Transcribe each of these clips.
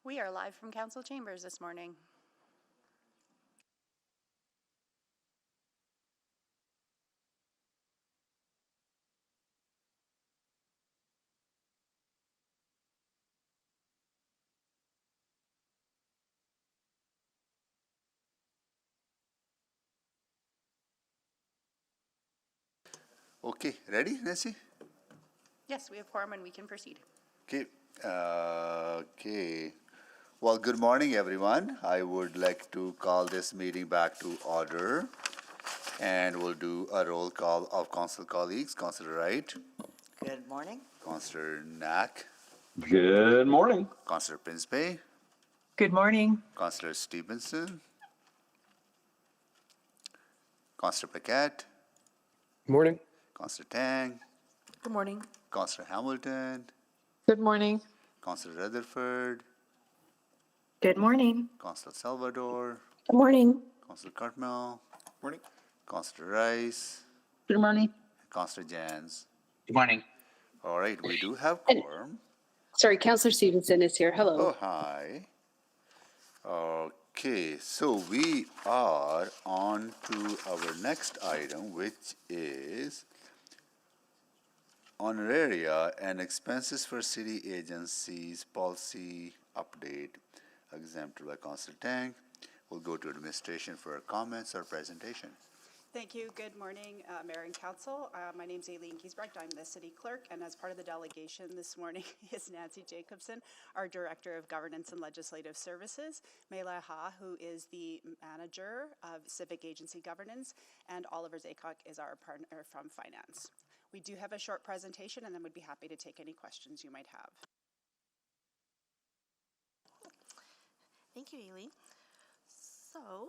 We are live from council chambers this morning. Okay, ready, Nancy? Yes, we have quorum and we can proceed. Okay. Okay. Well, good morning, everyone. I would like to call this meeting back to order, and we'll do a roll call of council colleagues. Councilor Wright, Good morning. Councilor Knack, Good morning. Councilor Pinspe, Good morning. Councilor Stevenson, Councilor Paquette, Good morning. Councilor Tang, Good morning. Councilor Hamilton, Good morning. Councilor Rutherford, Good morning. Councilor Salvador, Good morning. Councilor Cartmel, Morning. Councilor Rice, Good morning. Councilor Jans. Good morning. All right, we do have And- quorum. Sorry, Councillor Stevenson is here. Hello. Oh, hi. Okay, so we are on to our next item, which is honoraria and expenses for city agencies policy update, exempted by Councilor Tang. We'll go to administration for comments or presentation. Thank you. Good morning, Mayor and Council. My name is Aileen Giesbrecht. I'm the City Clerk, and as part of the delegation this morning is Nancy Jacobson, our Director of Governance and Legislative Services, Mela Ha, who is the Manager of Civic Agency Governance, and Oliver Zaycock is our partner from Finance. We do have a short presentation, and then we'd be happy to take any questions you might have. Thank you, Aileen. So,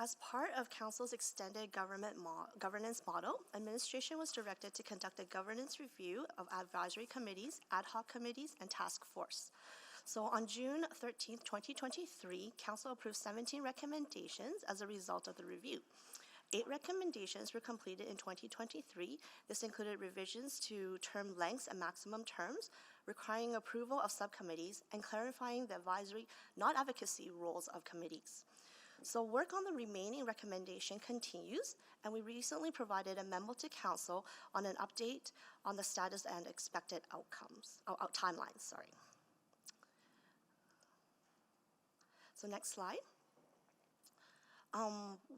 as part of Council's extended governance model, administration was directed to conduct a governance review of advisory committees, ad hoc committees, and task force. So on June 13th, 2023, Council approved 17 recommendations as a result of the review. 8 recommendations were completed in 2023. This included revisions to term lengths and maximum terms, requiring approval of subcommittees, and clarifying the advisory, not advocacy roles of committees. So work on the remaining recommendation continues, and we recently provided a memo to Council on an update on the status and expected timelines. So next slide.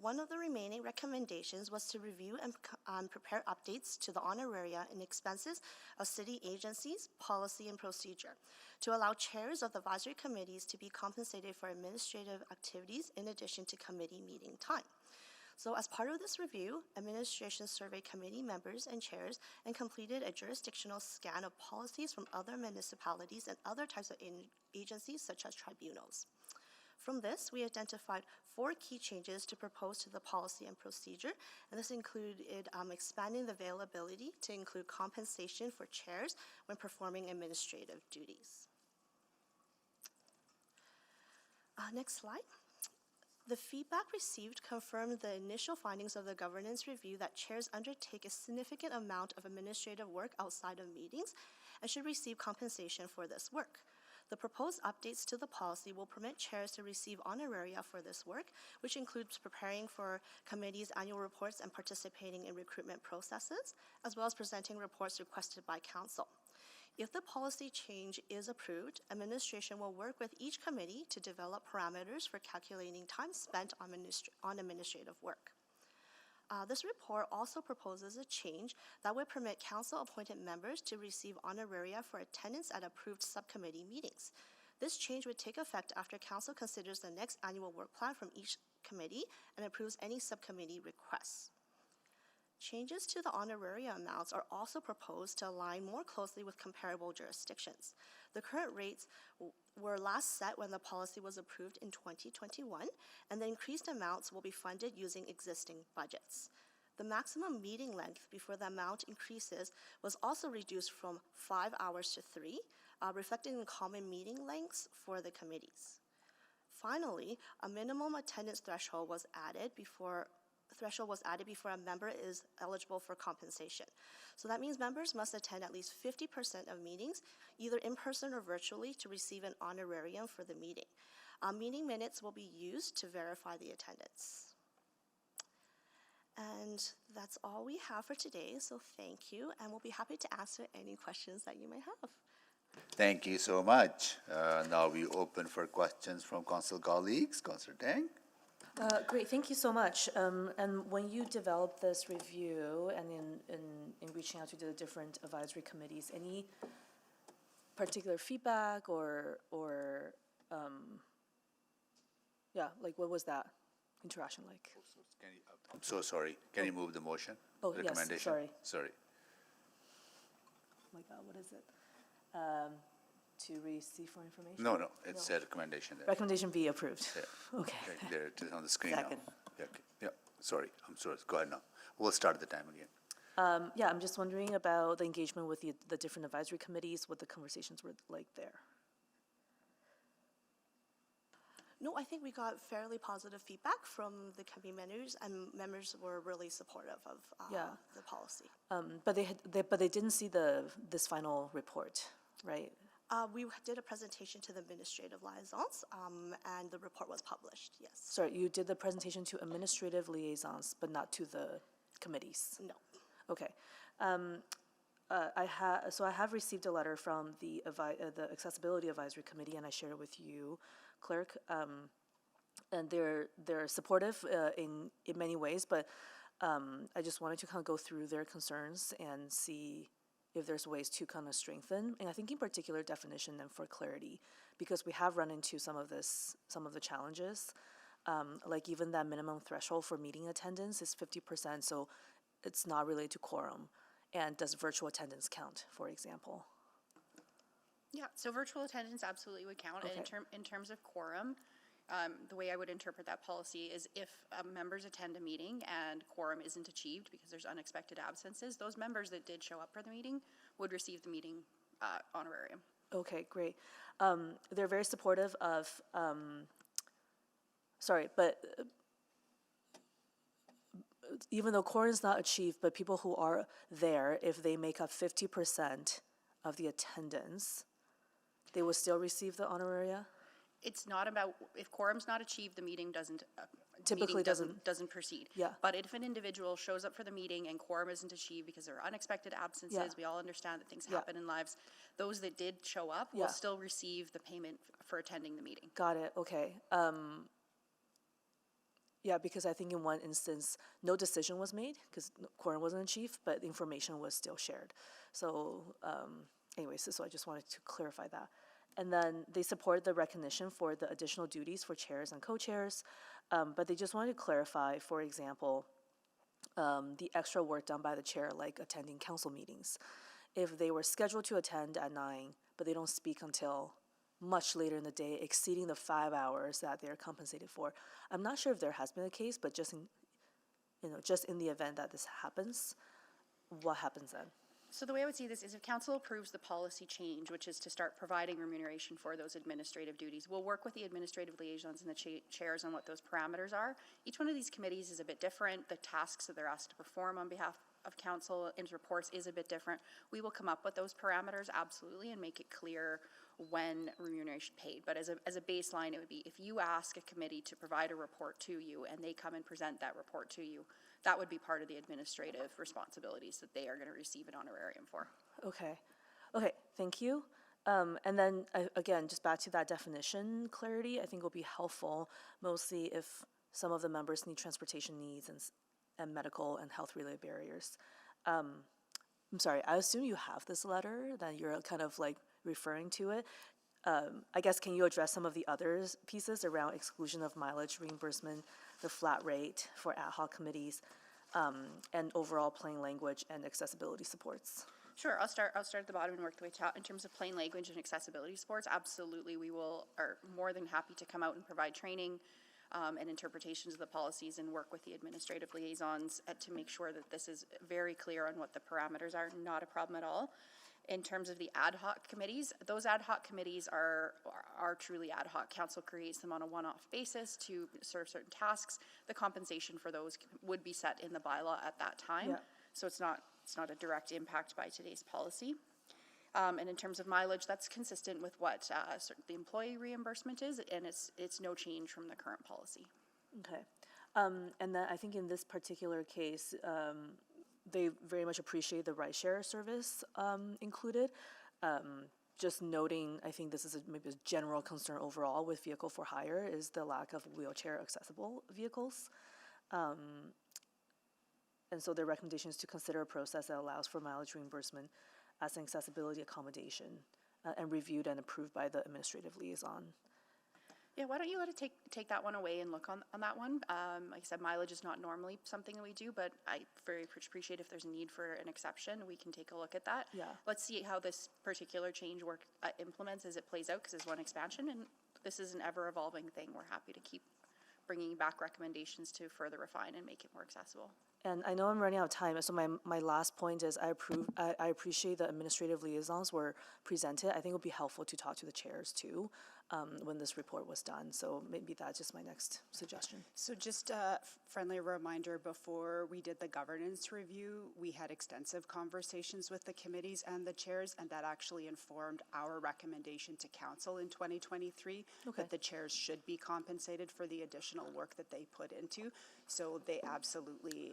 One of the remaining recommendations was to review and prepare updates to the honoraria and expenses of city agencies, policy and procedure, to allow chairs of the advisory committees to be compensated for administrative activities in addition to committee meeting time. So as part of this review, administration surveyed committee members and chairs and completed a jurisdictional scan of policies from other municipalities and other types of agencies such as tribunals. From this, we identified 4 key changes to propose to the policy and procedure, and this included expanding the availability to include compensation for chairs when performing administrative duties. Next slide. The feedback received confirmed the initial findings of the governance review that chairs undertake a significant amount of administrative work outside of meetings and should receive compensation for this work. The proposed updates to the policy will permit chairs to receive honoraria for this work, which includes preparing for committees' annual reports and participating in recruitment processes, as well as presenting reports requested by Council. If the policy change is approved, administration will work with each committee to develop parameters for calculating time spent on administrative work. This report also proposes a change that would permit Council-appointed members to receive honoraria for attendance at approved subcommittee meetings. This change would take effect after Council considers the next annual work plan from each committee and approves any subcommittee requests. Changes to the honoraria amounts are also proposed to align more closely with comparable jurisdictions. The current rates were last set when the policy was approved in 2021, and the increased amounts will be funded using existing budgets. The maximum meeting length before the amount increases was also reduced from 5 hours to 3, reflecting the common meeting lengths for the committees. Finally, a minimum attendance threshold was added before threshold was added before a member is eligible for compensation. So that means members must attend at least 50% of meetings, either in person or virtually, to receive an honorarium for the meeting. Meeting minutes will be used to verify the attendance. And that's all we have for today, so thank you, and we'll be happy to answer any questions that you may have. Thank you so much. Now we open for questions from council colleagues. Councillor Tang? Great, thank you so much. And when you developed this review and in reaching out to the different advisory committees, any particular feedback or yeah, like what was that interaction like? I'm so sorry. Can you move the motion? Oh, yes, Recommendation? sorry. Sorry. Oh my God, what is it? To receive for information? No, it's a recommendation there. Recommendation be approved. Yeah. Okay. Okay, there it is on the screen now. Second. Yeah, okay. Yeah, sorry, I'm sorry. Go ahead now. We'll start the time again. Yeah, I'm just wondering about the engagement with the different advisory committees, what the conversations were like there. No, I think we got fairly positive feedback from the committee members, and members were really supportive of Yeah. the policy. But they didn't see this final report, right? We did a presentation to the administrative liaisons, and the report was published, yes. Sorry, you did the presentation to administrative liaisons, but not to the committees? No. Okay. So I have received a letter from the Accessibility Advisory Committee, and I shared it with you, Clerk. And they're supportive in many ways, but I just wanted to kind of go through their concerns and see if there's ways to kind of strengthen, and I think in particular definition and for clarity, because we have run into some of the challenges, like even that minimum threshold for meeting attendance is 50%, so it's not related to quorum. And does virtual attendance count, for example? Yeah, so virtual attendance absolutely would count. And in terms of quorum, the way I would interpret that policy is if members attend a meeting and quorum isn't achieved because there's unexpected absences, those members that did show up for the meeting would receive the meeting honorarium. Okay, great. They're very supportive of, even though quorum is not achieved, but people who are there, if they make up 50% of the attendance, they will still receive the honoraria? It's not about, if quorum's not achieved, the meeting doesn't proceed. Yeah. But if an individual shows up for the meeting and quorum isn't achieved because there are unexpected absences, Yeah. we all understand that things Yeah. happen in lives, those that did show up Yeah. will still receive the payment for attending the meeting. Got it, okay. Yeah, because I think in one instance, no decision was made because quorum wasn't achieved, but information was still shared. So anyways, so I just wanted to clarify that. And then they support the recognition for the additional duties for chairs and co-chairs, but they just wanted to clarify, for example, the extra work done by the chair, like attending council meetings. If they were scheduled to attend at 9, but they don't speak until much later in the day, exceeding the 5 hours that they're compensated for. I'm not sure if there has been a case, but just in the event that this happens, what happens then? So the way I would see this is if council approves the policy change, which is to start providing remuneration for those administrative duties, we'll work with the administrative liaisons and the chairs on what those parameters are. Each one of these committees is a bit different. The tasks that they're asked to perform on behalf of council in reports is a bit different. We will come up with those parameters, absolutely, and make it clear when remuneration paid. But as a baseline, it would be if you ask a committee to provide a report to you and they come and present that report to you, that would be part of the administrative responsibilities that they are going to receive an honorarium for. Okay, thank you. And then again, just back to that definition clarity, I think will be helpful, mostly if some of the members need transportation needs and medical and health related barriers. I'm sorry, I assume you have this letter, that you're kind of like referring to it. I guess, can you address some of the other pieces around exclusion of mileage reimbursement, the flat rate for ad hoc committees, and overall plain language and accessibility supports? Sure, I'll start at the bottom and work the way out. In terms of plain language and accessibility supports, absolutely, we are more than happy to come out and provide training and interpretations of the policies and work with the administrative liaisons to make sure that this is very clear on what the parameters are. Not a problem at all. In terms of the ad hoc committees, those ad hoc committees are truly ad hoc. Council creates them on a one-off basis to serve certain tasks. The compensation for those would be set in the bylaw at that time. Yeah. So it's not a direct impact by today's policy. And in terms of mileage, that's consistent with what the employee reimbursement is, and it's no change from the current policy. Okay. And then I think in this particular case, they very much appreciate the ride-share service included. Just noting, I think this is maybe a general concern overall with vehicle for hire is the lack of wheelchair accessible vehicles. And so their recommendation is to consider a process that allows for mileage reimbursement as an accessibility accommodation and reviewed and approved by the administrative liaison. Yeah, why don't you let it take that one away and look on that one? Like I said, mileage is not normally something that we do, but I very much appreciate if there's a need for an exception, we can take a look at that. Yeah. Let's see how this particular change implements as it plays out, because it's one expansion, and this is an ever-evolving thing. We're happy to keep bringing back recommendations to further refine and make it more accessible. And I know I'm running out of time, so my last point is I appreciate the administrative liaisons were presented. I think it would be helpful to talk to the chairs too when this report was done. So maybe that's just my next suggestion. So just a friendly reminder, before we did the governance review, we had extensive conversations with the committees and the chairs, and that actually informed our recommendation to council in 2023 that the chairs should be compensated for the additional work that they put into. So they absolutely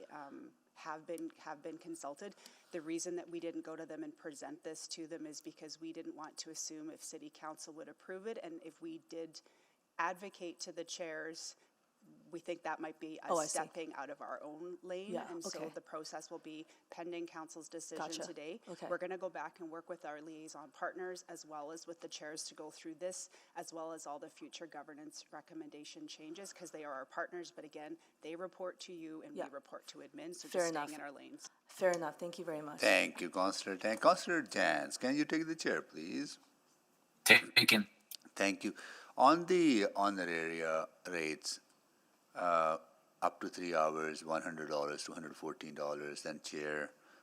have been consulted. The reason that we didn't go to them and present this to them is because we didn't want to assume if city council would approve it, and if we did advocate to the chairs, we think that might be us stepping out of our own lane. Yeah, and so okay. the process will be pending council's decision Gotcha. today. Okay. We're going to go back and work with our liaison partners as well as with the chairs to go through this, as well as all the future governance recommendation changes, because they are our partners. But again, they report to you and Yeah. we report to admin. So Fair just enough. staying in our lanes. Fair enough. Thank you very much. Thank you, Councillor Tang. Councillor Jans, can you take the chair, please? Taken. Thank you. On the area rates, up to 3 hours, $100 to $114, then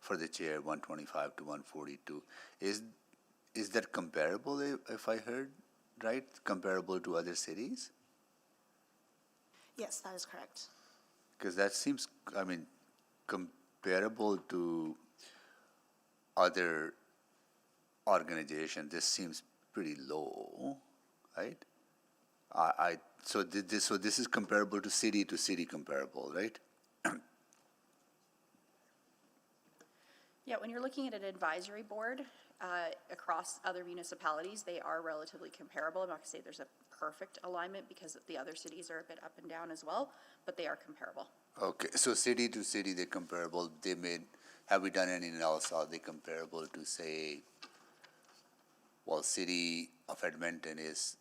for the chair, $125 to $142. Is that comparable, if I heard right? Comparable to other cities? Yes, that is correct. Because that seems, comparable to other organizations, this seems pretty low, right? So this is comparable to city comparable, right? Yeah, when you're looking at an advisory board across other municipalities, they are relatively comparable. I'm not going to say there's a perfect alignment because the other cities are a bit up and down as well, but they are comparable. Okay, so city to city, they're comparable. Have we done any analysis? Are they comparable to, say, well, City of Edmonton is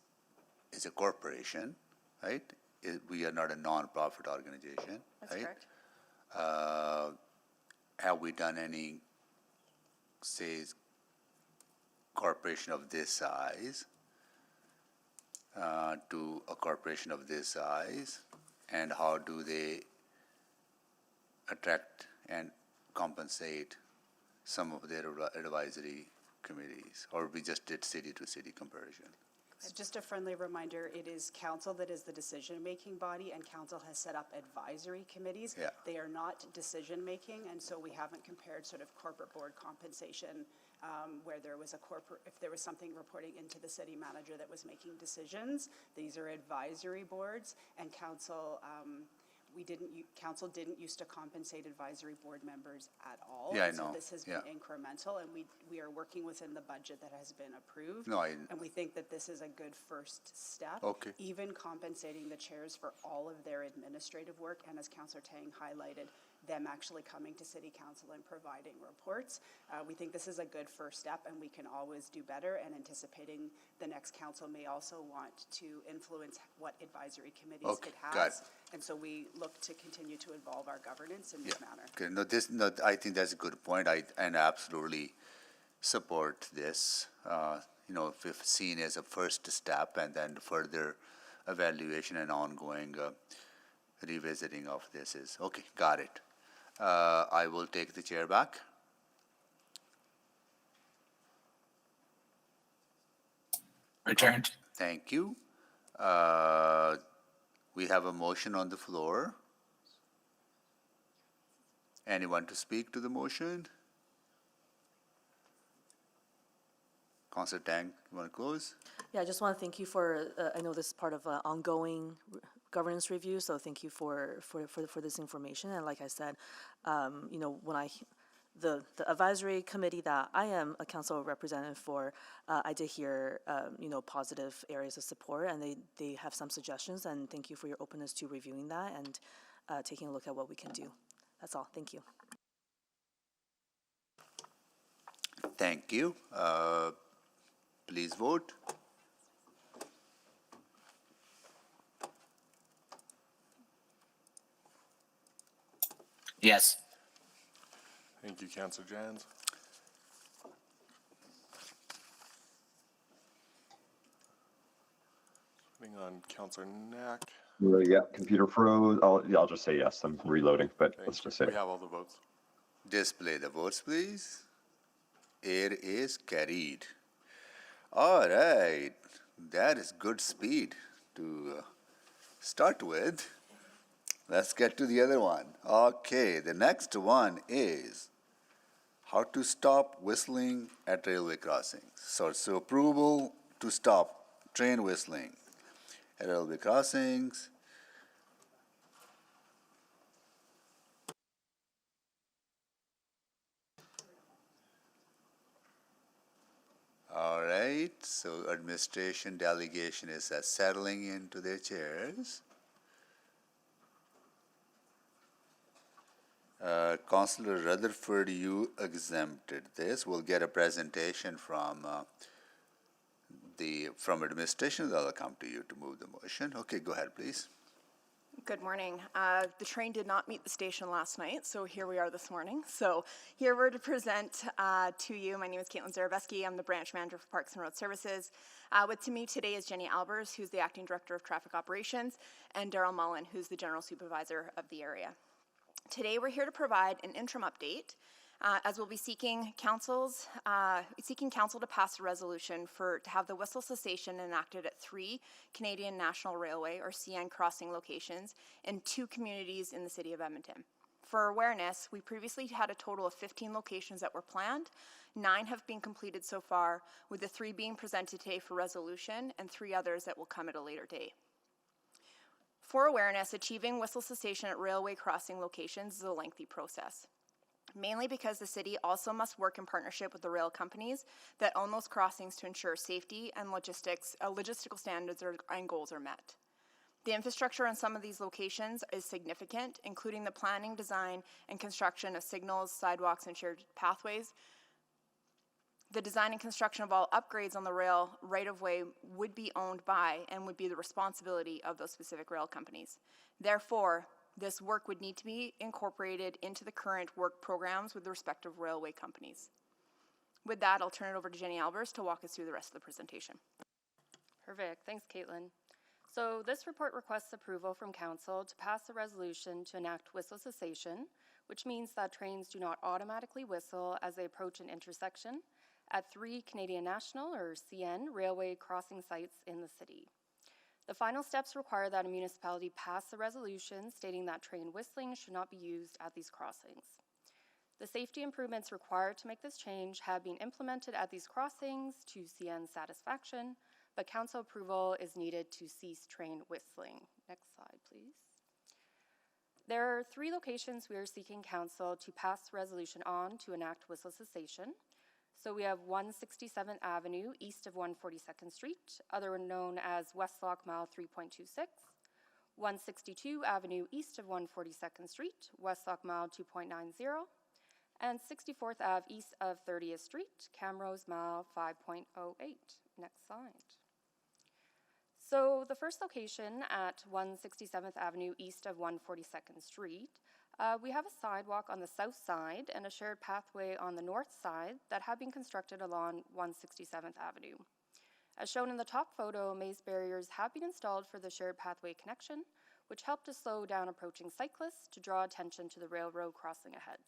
a corporation, right? We are not a non-profit organization, That's right? correct. Have we done any, say, corporation of this size to a corporation of this size, and how do they attract and compensate some of their advisory committees, or we just did city to city comparison? So just a friendly reminder, it is council that is the decision-making body, and council has set up advisory committees. Yeah. They are not decision-making, and so we haven't compared sort of corporate board compensation where there was if there was something reporting into the city manager that was making decisions. These are advisory boards, and council, council didn't used to compensate advisory board members at all. Yeah, I And so know. this has been incremental, and we are working within the budget that has been approved. No, And we think that this is a good first step. Okay. Even compensating the chairs for all of their administrative work, and as Councillor Tang highlighted, them actually coming to City Council and providing reports. We think this is a good first step, and we can always do better, and anticipating the next council may also want to influence what advisory committees Okay, it got has. it. And so we look to continue to evolve our governance in this manner. Okay, I think that's a good point. I absolutely support this. If seen as a first step, and then further evaluation and ongoing revisiting of this is okay. Got it. I will take the chair back. Returned. Thank you. We have a motion on the floor. Anyone to speak to the motion? Councillor Tang, you want to close? Yeah, I just want to thank you for, I know this is part of an ongoing governance review, so thank you for this information. And like I said, you know, when the advisory committee that I am a council representative for, I did hear, you know, positive areas of support, and they have some suggestions, and thank you for your openness to reviewing that and taking a look at what we can do. That's all. Thank you. Thank you. Please vote. Yes. Thank you, Councillor Jans. Putting on Councillor Knack. Yeah, computer froze. I'll just say yes. I'm reloading, but let's Thank just you. say We have all the votes. Display the votes, please. It is carried. All right. That is good speed to start with. Let's get to the other one. Okay, the next one is how to stop whistling at railway crossings. So approval to stop train whistling at railway crossings. All right, so administration delegation is settling into their chairs. Councillor Rutherford, you exempted this. We'll get a presentation from administration. That'll come to you to move the motion. Okay, go ahead, please. Good morning. The train did not meet the station last night, so here we are this morning. So here we're to present to you. My name is Caitlin Zarabeski. I'm the branch manager for Parks and Road Services. With me today is Jenny Albers, who's the acting director of traffic operations, and Daryl Mullen, who's the general supervisor of the area. Today we're here to provide an interim update as we'll be seeking council to pass a resolution to have the whistle cessation enacted at 3 Canadian National Railway or CN crossing locations in 2 communities in the city of Edmonton. For awareness, we previously had a total of 15 locations that were planned. 9 have been completed so far, with the 3 being presented today for resolution and 3 others that will come at a later date. For awareness, achieving whistle cessation at railway crossing locations is a lengthy process, mainly because the city also must work in partnership with the rail companies that own those crossings to ensure safety and logistical standards and goals are met. The infrastructure on some of these locations is significant, including the planning, design, and construction of signals, sidewalks, and shared pathways. The design and construction of all upgrades on the rail right-of-way would be owned by and would be the responsibility of those specific rail companies. Therefore, this work would need to be incorporated into the current work programs with the respective railway companies. With that, I'll turn it over to Jenny Albers to walk us through the rest of the presentation. Perfect. Thanks, Caitlin. So this report requests approval from Council to pass a resolution to enact whistle cessation, which means that trains do not automatically whistle as they approach an intersection at 3 Canadian National, or CN, railway crossing sites in the city. The final steps require that a municipality pass a resolution stating that train whistling should not be used at these crossings. The safety improvements required to make this change have been implemented at these crossings to CN's satisfaction, but council approval is needed to cease train whistling. Next slide, please. There are 3 locations we are seeking council to pass resolution on to enact whistle cessation. So we have 167th Avenue east of 142nd Street, otherwise known as Westlock Mile 3.26, 162 Avenue east of 142nd Street, Westlock Mile 2.90, and 64th Ave east of 30th Street, Camrose Mile 5.08. Next slide. So the first location at 167th Avenue east of 142nd Street, we have a sidewalk on the south side and a shared pathway on the north side that have been constructed along 167th Avenue. As shown in the top photo, maze barriers have been installed for the shared pathway connection, which help to slow down approaching cyclists to draw attention to the railroad crossing ahead.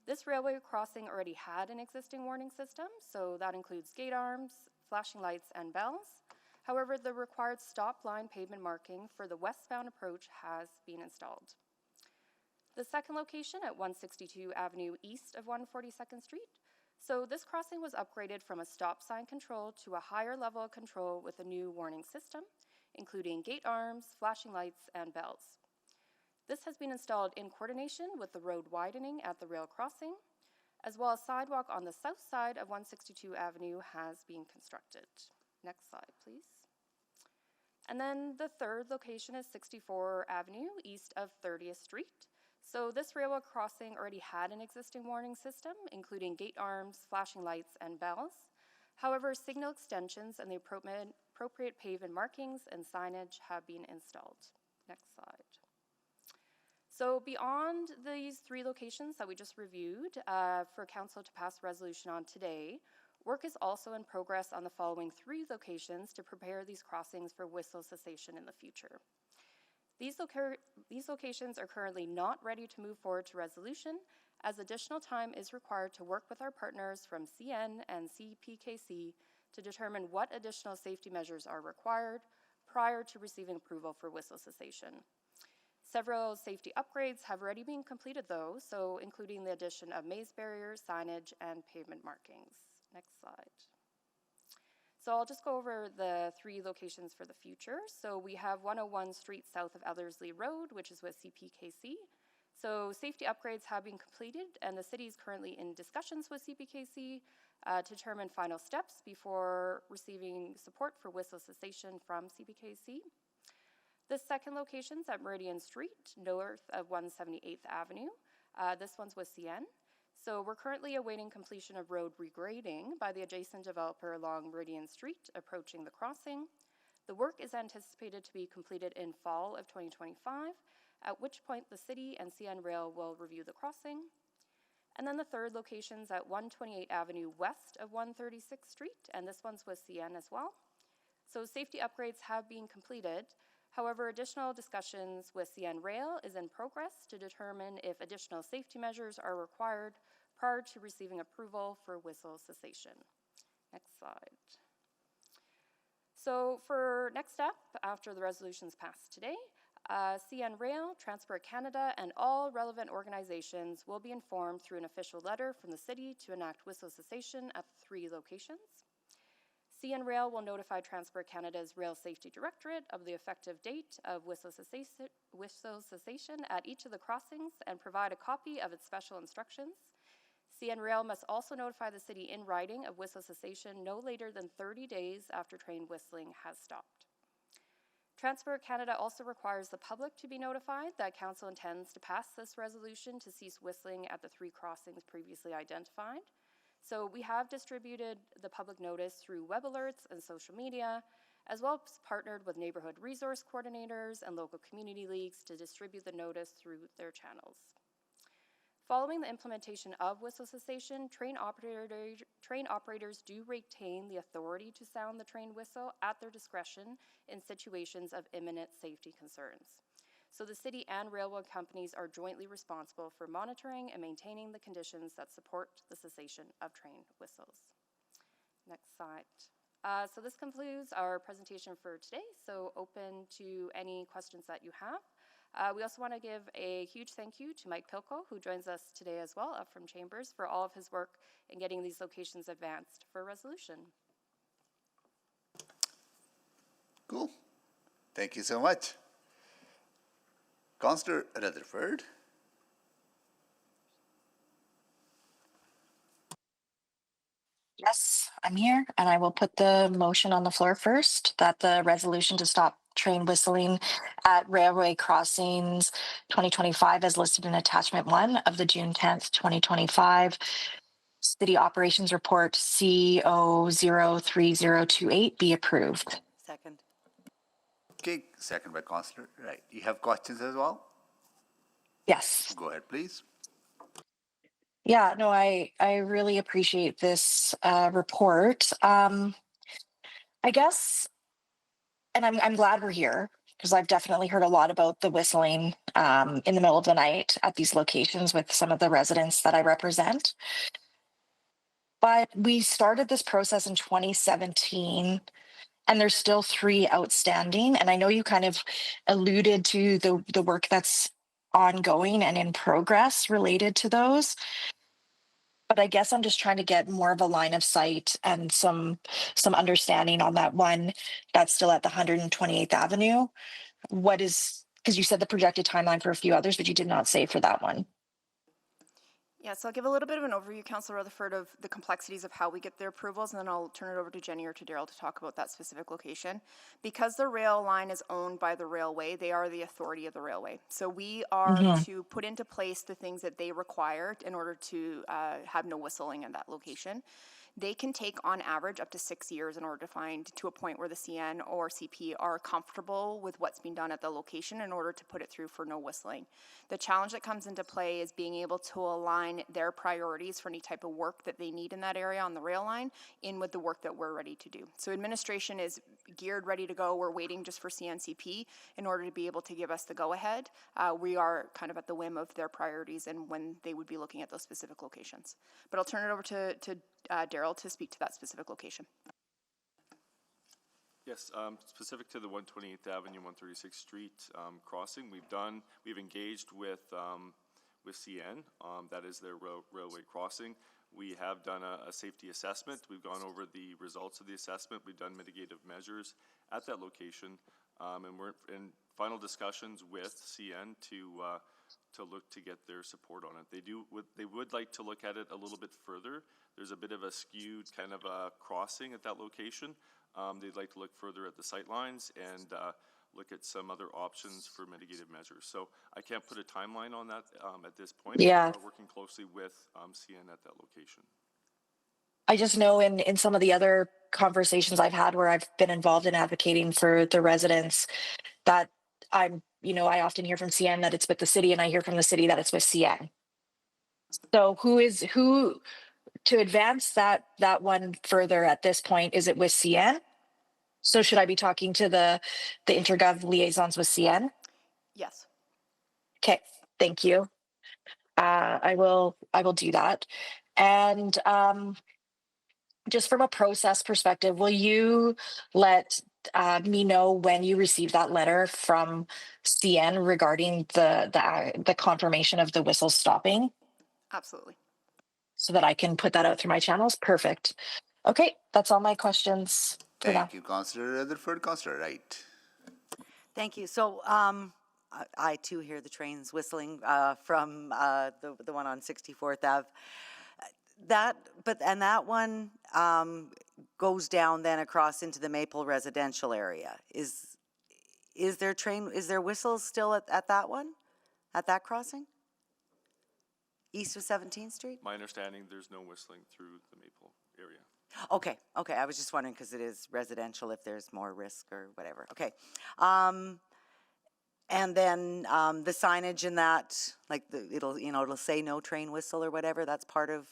This railway crossing already had an existing warning system, so that includes gate arms, flashing lights, and bells. However, the required stop line pavement marking for the westbound approach has been installed. The second location at 162 Avenue east of 142nd Street. So this crossing was upgraded from a stop sign control to a higher level of control with a new warning system, including gate arms, flashing lights, and bells. This has been installed in coordination with the road widening at the rail crossing, as well as sidewalk on the south side of 162 Avenue has been constructed. Next slide, please. And then the third location is 64 Avenue east of 30th Street. So this railroad crossing already had an existing warning system, including gate arms, flashing lights, and bells. However, signal extensions and the appropriate pavement markings and signage have been installed. Next slide. So beyond these three locations that we just reviewed for Council to pass a resolution on today, work is also in progress on the following three locations to prepare these crossings for whistle cessation in the future. These locations are currently not ready to move forward to resolution, as additional time is required to work with our partners from CN and CPKC to determine what additional safety measures are required prior to receiving approval for whistle cessation. Several safety upgrades have already been completed though, so including the addition of maze barriers, signage, and pavement markings. Next slide. So I'll just go over the three locations for the future. So we have 101 Street south of Ellerslie Road, which is with CPKC. So safety upgrades have been completed, and the city is currently in discussions with CPKC to determine final steps before receiving support for whistle cessation from CPKC. The second location is at Meridian Street, north of 178th Avenue. This one's with CN. So we're currently awaiting completion of road regrading by the adjacent developer along Meridian Street, approaching the crossing. The work is anticipated to be completed in fall of 2025, at which point the city and CN Rail will review the crossing. And then the third location is at 128 Avenue west of 136th Street, and this one's with CN as well. So safety upgrades have been completed. However, additional discussions with CN Rail is in progress to determine if additional safety measures are required prior to receiving approval for whistle cessation. Next slide. So for next step, after the resolutions passed today, CN Rail, Transport Canada, and all relevant organizations will be informed through an official letter from the city to enact whistle cessation at the three locations. CN Rail will notify Transport Canada's Rail Safety Directorate of the effective date of whistle cessation at each of the crossings and provide a copy of its special instructions. CN Rail must also notify the city in writing of whistle cessation no later than 30 days after train whistling has stopped. Transport Canada also requires the public to be notified that Council intends to pass this resolution to cease whistling at the three crossings previously identified. So we have distributed the public notice through web alerts and social media, as well as partnered with neighborhood resource coordinators and local community leagues to distribute the notice through their channels. Following the implementation of whistle cessation, train operators do retain the authority to sound the train whistle at their discretion in situations of imminent safety concerns. So the city and railroad companies are jointly responsible for monitoring and maintaining the conditions that support the cessation of train whistles. Next slide. So this concludes our presentation for today. So open to any questions that you have. We also want to give a huge thank you to Mike Pilko, who joins us today as well, up from Chambers, for all of his work in getting these locations advanced for resolution. Cool. Thank you so much. Councillor Rutherford. Yes, I'm here, and I will put the motion on the floor first, that the resolution to stop train whistling at railway crossings 2025 as listed in attachment 1 of the June 10th, 2025 City Operations Report CO03028 be approved. Second. Okay, second by Councillor. Right. You have questions as well? Yes. Go ahead, please. Yeah, no, I really appreciate this report. I guess, and I'm glad we're here because I've definitely heard a lot about the whistling in the middle of the night at these locations with some of the residents that I represent. But we started this process in 2017, and there's still 3 outstanding. And I know you kind of alluded to the work that's ongoing and in progress related to those. But I guess I'm just trying to get more of a line of sight and some understanding on that one that's still at the 128th Avenue. What is, because you said the projected timeline for a few others, but you did not say for that one. Yeah, so I'll give a little bit of an overview, Councillor Rutherford, of the complexities of how we get their approvals, and then I'll turn it over to Jenny or to Daryl to talk about that specific location. Because the rail line is owned by the railway, they are the authority of the railway. So we are to put into place the things that they require in order to have no whistling in that location. They can take, on average, up to 6 years in order to find to a point where the CN or CP are comfortable with what's being done at the location in order to put it through for no whistling. The challenge that comes into play is being able to align their priorities for any type of work that they need in that area on the rail line in with the work that we're ready to do. So administration is geared, ready to go. We're waiting just for CNCP in order to be able to give us the go-ahead. We are kind of at the whim of their priorities and when they would be looking at those specific locations. But I'll turn it over to Daryl to speak to that specific location. Yes, specific to the 128th Avenue, 136th Street crossing, we've engaged with CN. That is their railway crossing. We have done a safety assessment. We've gone over the results of the assessment. We've done mitigative measures at that location, and we're in final discussions with CN to look to get their support on it. They would like to look at it a little bit further. There's a bit of a skewed kind of a crossing at that location. They'd like to look further at the sight lines and look at some other options for mitigative measures. So I can't put a timeline on that at this point. Yeah. We're working closely with CN at that location. I just know in some of the other conversations I've had where I've been involved in advocating for the residents that I often hear from CN that it's with the city, and I hear from the city that it's with CN. So who to advance that one further at this point, is it with CN? So should I be talking to the intergov liaisons with CN? Yes. Okay, thank you. I will do that. And just from a process perspective, will you let me know when you receive that letter from CN regarding the confirmation of the whistle stopping? Absolutely. So that I can put that out through my channels? Perfect. Okay, that's all my questions for now. Thank you, Councillor Rutherford. Councillor Wright. Thank you. So I too hear the trains whistling from the one on 64th Ave. That one goes down then across into the Maple residential area. Is there whistles still at that one? At that crossing? East of 17th Street? My understanding, there's no whistling through the Maple area. Okay. I was just wondering because it is residential, if there's more risk or whatever. Okay. And then the signage in that, like it'll say no train whistle or whatever. That's part of.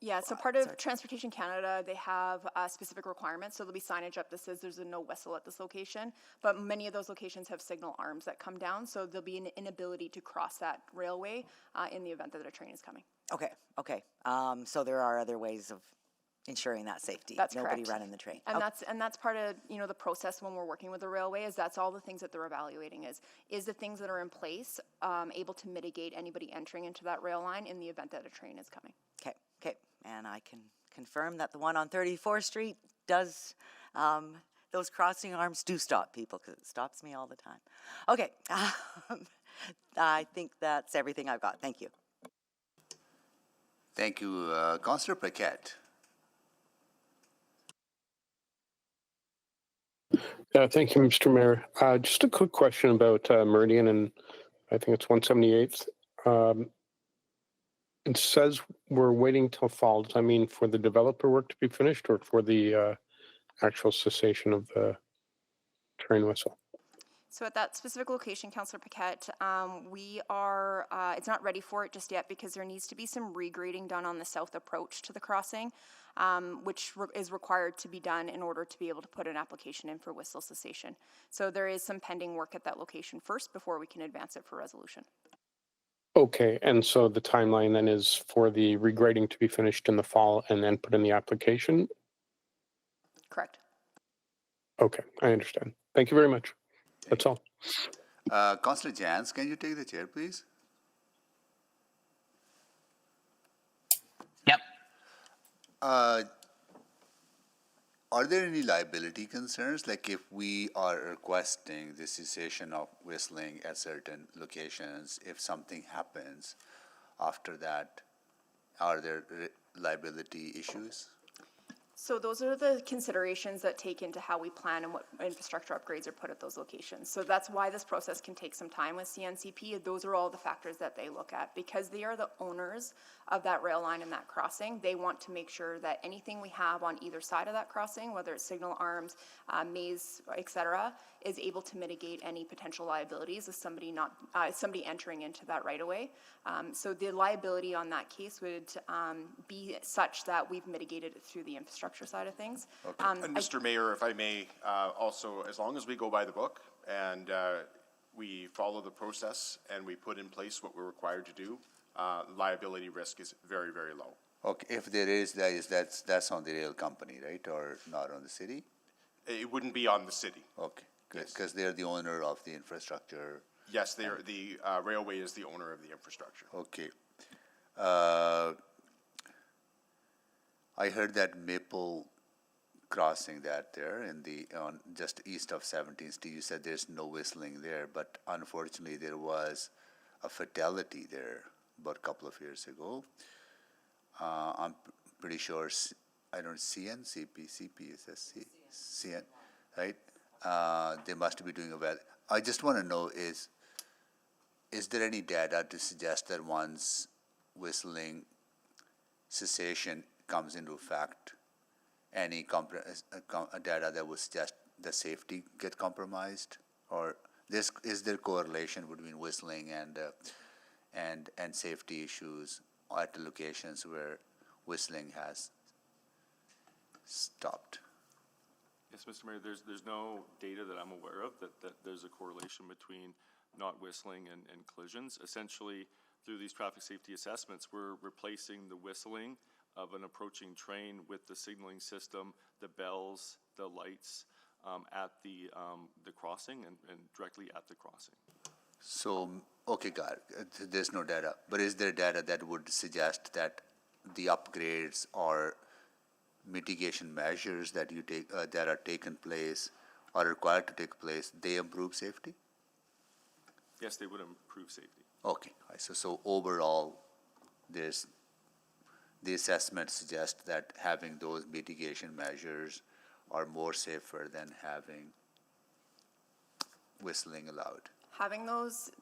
Yeah, so part of Transportation Canada, they have specific requirements. So there'll be signage up that says there's a no whistle at this location. But many of those locations have signal arms that come down. So there'll be an inability to cross that railway in the event that a train is coming. Okay. So there are other ways of ensuring that safety. That's Nobody correct. running the train. And that's part of the process when we're working with the railway. Is that's all the things that they're evaluating is the things that are in place able to mitigate anybody entering into that rail line in the event that a train is coming. Okay. And I can confirm that the one on 34th Street does, those crossing arms do stop people because it stops me all the time. Okay. I think that's everything I've got. Thank you. Thank you, Councillor Paquette. Thank you, Mr. Mayor. Just a quick question about Meridian, and I think it's 178th. It says we're waiting till fall. Does that mean for the developer work to be finished or for the actual cessation of the train whistle? So at that specific location, Councillor Paquette, we are, it's not ready for it just yet because there needs to be some regrading done on the south approach to the crossing, which is required to be done in order to be able to put an application in for whistle cessation. So there is some pending work at that location first before we can advance it for resolution. Okay, and so the timeline then is for the regrading to be finished in the fall and then put in the application? Correct. Okay, I understand. Thank you very much. That's all. Councillor Jans, can you take the chair, please? Yep. Are there any liability concerns, like if we are requesting the cessation of whistling at certain locations, if something happens after that, are there liability issues? So those are the considerations that take into how we plan and what infrastructure upgrades are put at those locations. So that's why this process can take some time with CNCP. Those are all the factors that they look at. Because they are the owners of that rail line and that crossing, they want to make sure that anything we have on either side of that crossing, whether it's signal arms, maze, et cetera, is able to mitigate any potential liabilities of somebody somebody entering into that right of way. So the liability on that case would be such that we've mitigated it through the infrastructure side of things. And Mr. Mayor, if I may, also, as long as we go by the book and we follow the process and we put in place what we're required to do, liability risk is very, very low. Okay, if there is, that's on the rail company, right, or not on the city? It wouldn't be on the city. Okay, good, because they're the owner of the infrastructure. Yes, they are. The railway is the owner of the infrastructure. Okay. I heard that Maple crossing that there on just east of 17th Street, you said there's no whistling there, but unfortunately there was a fatality there about a couple of years ago. I'm pretty sure, I don't CP is a CN, right? They must be doing well. I just want to know is there any data to suggest that once whistling cessation comes into effect, any data that would suggest the safety get compromised, or is there correlation between whistling and safety issues at the locations where whistling has stopped? Yes, Mr. Mayor, there's no data that I'm aware of that there's a correlation between not whistling and collisions. Essentially, through these traffic safety assessments, we're replacing the whistling of an approaching train with the signaling system, the bells, the lights at the crossing and directly at the crossing. So, okay, got it. There's no data, but is there data that would suggest that the upgrades or mitigation measures that you take that are taken place or required to take place, they improve safety? Yes, they would improve safety. Okay, so overall, the assessment suggests that having those mitigation measures are more safer than having whistling allowed. Having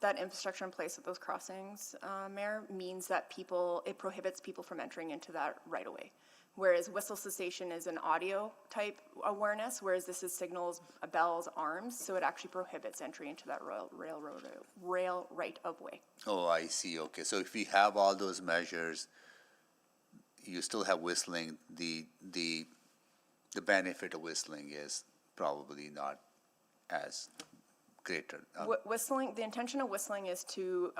that infrastructure in place at those crossings, Mayor, means that it prohibits people from entering into that right away. Whereas whistle cessation is an audio type awareness, whereas this is signals, bells, arms, so it actually prohibits entry into that rail right of way. Oh, I see. Okay, so if we have all those measures, you still have whistling. The benefit of whistling is probably not as greater. Whistling, the intention of whistling is to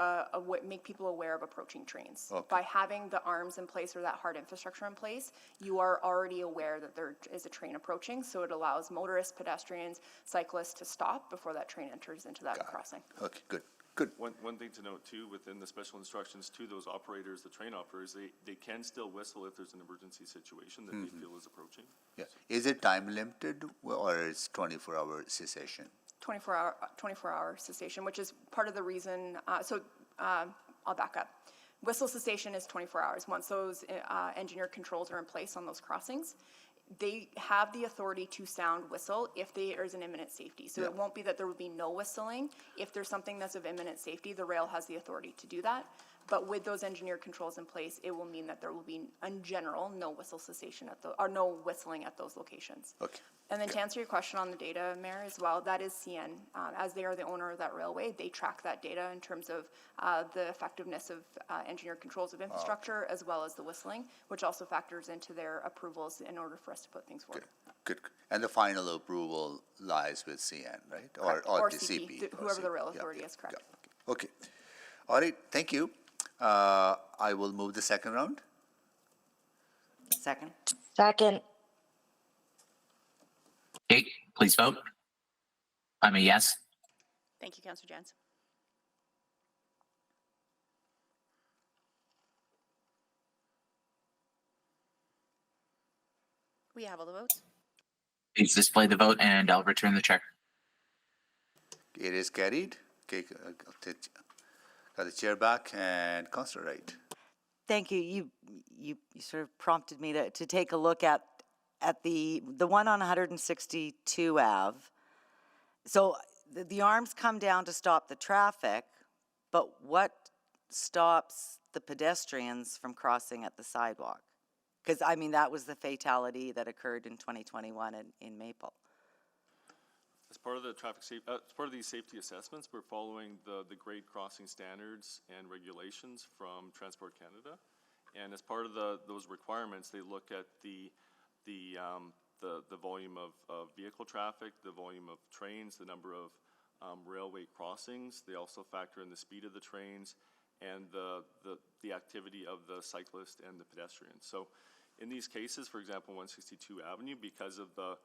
make people aware of approaching trains. Okay. By having the arms in place or that hard infrastructure in place, you are already aware that there is a train approaching, so it allows motorists, pedestrians, cyclists to stop before that train enters into that crossing. Okay, good. Good. One thing to note too, within the special instructions to those operators, the train operators, they can still whistle if there's an emergency situation that they feel is approaching. Yeah. Is it time limited or is 24-hour cessation? 24-hour cessation, which is part of the reason, I'll back up. Whistle cessation is 24 hours. Once those engineered controls are in place on those crossings, they have the authority to sound whistle if there is an imminent safety. So it won't be that there would be no whistling. If there's something that's of imminent safety, the rail has the authority to do that. But with those engineered controls in place, it will mean that there will be, in general, no whistle cessation or no whistling at those locations. Okay. And then to answer your question on the data, Mayor, as well, that is CN. As they are the owner of that railway, they track that data in terms of the effectiveness of engineered controls of infrastructure as well as the whistling, which also factors into their approvals in order for us to put things forward. Good. And the final approval lies with CN, right? Correct. Or the CP, CP. whoever the rail authority is, correct. Yeah. Okay. All right, thank you. I will move the second round. Second? Second. Kate, please vote. I'm a yes. Thank you, Councillor Jans. We have all the votes. Please display the vote and I'll return the check. It is carried. Okay, got the chair back, and Councillor Wright. Thank you. You sort of prompted me to take a look at the one on 162 Ave. So the arms come down to stop the traffic, but what stops the pedestrians from crossing at the sidewalk? Because, I mean, that was the fatality that occurred in 2021 in Maple. As part of the as part of these safety assessments, we're following the grade crossing standards and regulations from Transport Canada. And as part of those requirements, they look at the volume of vehicle traffic, the volume of trains, the number of railway crossings. They also factor in the speed of the trains and the activity of the cyclist and the pedestrian. So in these cases, for example, 162 Avenue, because of the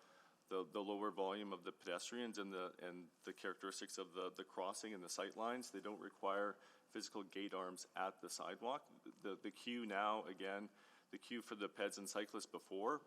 lower volume of the pedestrians and the characteristics of the crossing and the sight lines, they don't require physical gate arms at the sidewalk. The queue now, again, the queue for the peds and cyclists before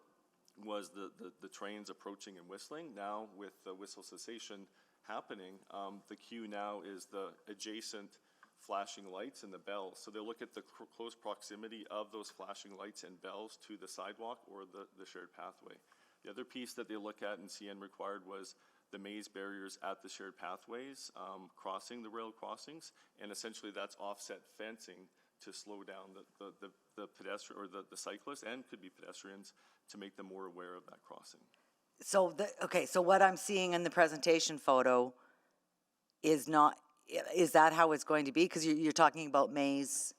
was the trains approaching and whistling. Now, with the whistle cessation happening, the queue now is the adjacent flashing lights and the bells. So they look at the close proximity of those flashing lights and bells to the sidewalk or the shared pathway. The other piece that they look at and CN required was the maze barriers at the shared pathways, crossing the rail crossings, and essentially that's offset fencing to slow down the pedestrian or the cyclists and could be pedestrians to make them more aware of that crossing. So, so what I'm seeing in the presentation photo is that how it's going to be? Because you're talking about maze.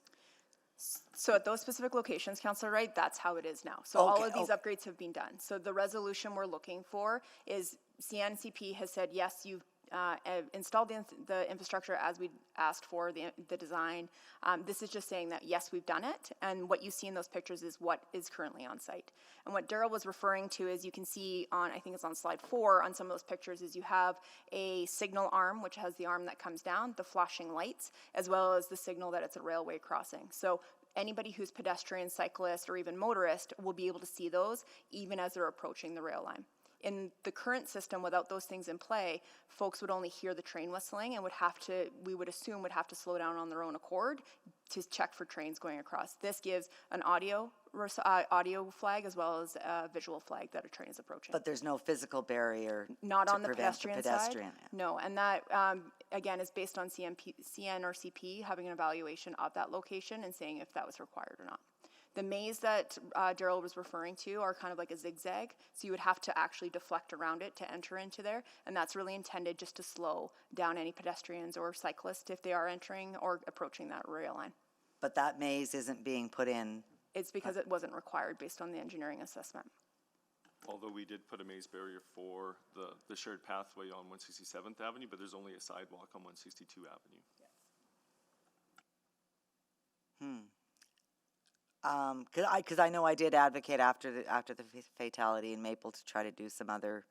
So at those specific locations, Councillor Wright, that's how it is now. So all of these upgrades have been done. So the resolution we're looking for is CNCP has said, yes, you've installed the infrastructure as we asked for, the design. This is just saying that, yes, we've done it. And what you see in those pictures is what is currently on site. And what Daryl was referring to is you can see on, I think it's on slide 4, on some of those pictures is you have a signal arm, which has the arm that comes down, the flashing lights, as well as the signal that it's a railway crossing. So anybody who's pedestrian, cyclist, or even motorist will be able to see those even as they're approaching the rail line. In the current system, without those things in play, folks would only hear the train whistling and we would assume would have to slow down on their own accord to check for trains going across. This gives an audio flag as well as a visual flag that a train is approaching. But there's no physical barrier not to on the prevent pedestrian, the pedestrian side. No, and that again is based on CN or CP having an evaluation of that location and saying if that was required or not. The maze that Daryl was referring to are kind of like a zigzag, so you would have to actually deflect around it to enter into there, and that's really intended just to slow down any pedestrians or cyclists if they are entering or approaching that rail line. But that maze isn't being put in. It's because it wasn't required based on the engineering assessment. Although we did put a maze barrier for the shared pathway on 167th Avenue, but there's only a sidewalk on 162 Avenue. Because I know I did advocate after the fatality in Maple to try to do some other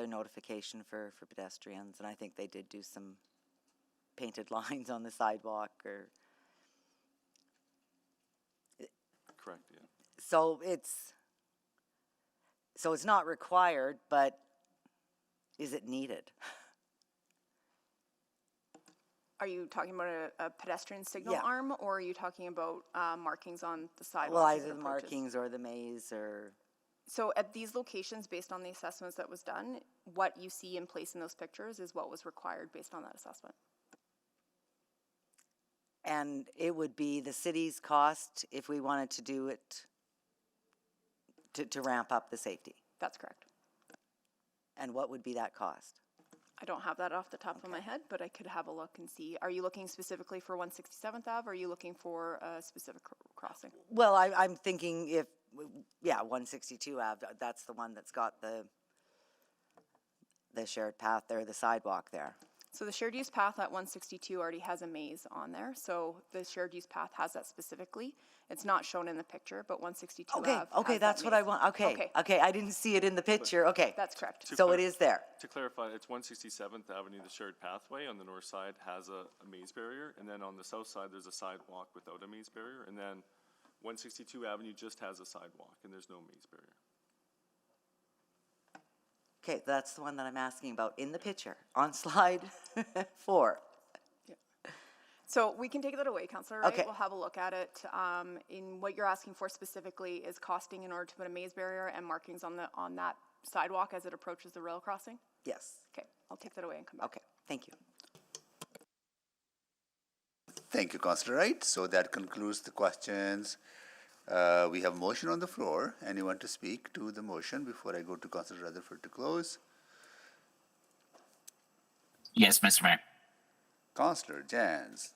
notification for pedestrians, and I think they did do some painted lines on the sidewalk or. Correct. Yeah. So it's not required, but is it needed? Are you talking about a pedestrian signal arm, or are you talking about markings on the sidewalk? Well, either the markings or the maze or. So at these locations, based on the assessments that was done, what you see in place in those pictures is what was required based on that assessment. And it would be the city's cost if we wanted to do it to ramp up the safety. That's correct. And what would be that cost? I don't have that off the top of my head, but I could have a look and see. Are you looking specifically for 167th Ave, or are you looking for a specific crossing? Well, I'm thinking 162 Ave, that's the one that's got the shared path there, the sidewalk there. So the shared use path at 162 already has a maze on there. So the shared use path has that specifically. It's not shown in the picture, but 162 Okay, Ave okay, has that's that what I maze. want, okay, okay, I didn't see it in the picture, okay. That's correct. So it is there. To clarify, it's 167th Avenue, the shared pathway on the north side has a maze barrier, and then on the south side, there's a sidewalk without a maze barrier, and then 162 Avenue just has a sidewalk, and there's no maze barrier. Okay, that's the one that I'm asking about in the picture, on slide 4. So we can take that away, Councillor Wright. Okay. We'll have a look at it. In what you're asking for specifically is costing in order to put a maze barrier and markings on that sidewalk as it approaches the rail crossing? Yes. Okay, I'll take that away and come back. Okay, thank you. Thank you, Councillor Wright. So that concludes the questions. We have a motion on the floor. Anyone to speak to the motion before I go to Councillor Rutherford to close? Yes, Mr. Mayor. Councillor Jans,